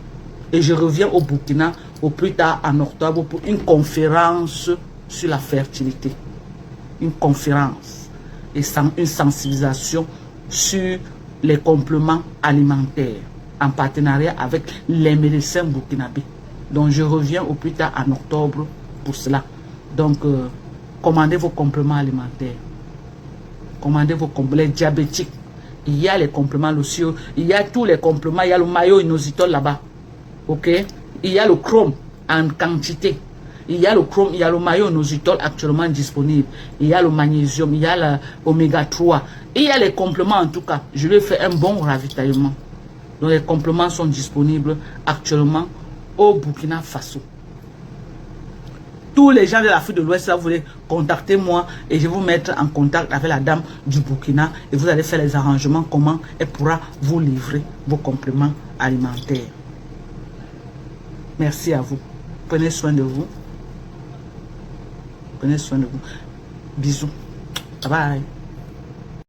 Et je reviens au Burkina au plus tard en octobre pour une conférence sur la fertilité. Une conférence et une sensibilisation sur les compléments alimentaires en partenariat avec les médecins burkinabés. Donc je reviens au plus tard en octobre pour cela. Donc commandez vos compléments alimentaires. Commandez vos compléments. Les diabétiques, il y a les compléments lotiaux, il y a tous les compléments, il y a le maillot inositol là-bas. Ok? Il y a le chrome en quantité. Il y a le chrome, il y a le maillot inositol actuellement disponible. Il y a le magnésium, il y a l'oméga 3. Il y a les compléments en tout cas. Je lui ai fait un bon ravitaillement. Donc les compléments sont disponibles actuellement au Burkina Faso. Tous les gens de l'Afrique de l'Ouest, vous voulez contacter moi et je vais vous mettre en contact avec la dame du Burkina et vous allez faire les arrangements comment elle pourra vous livrer vos compléments alimentaires. Merci à vous. Prenez soin de vous. Prenez soin de vous. Bisous. Bye bye.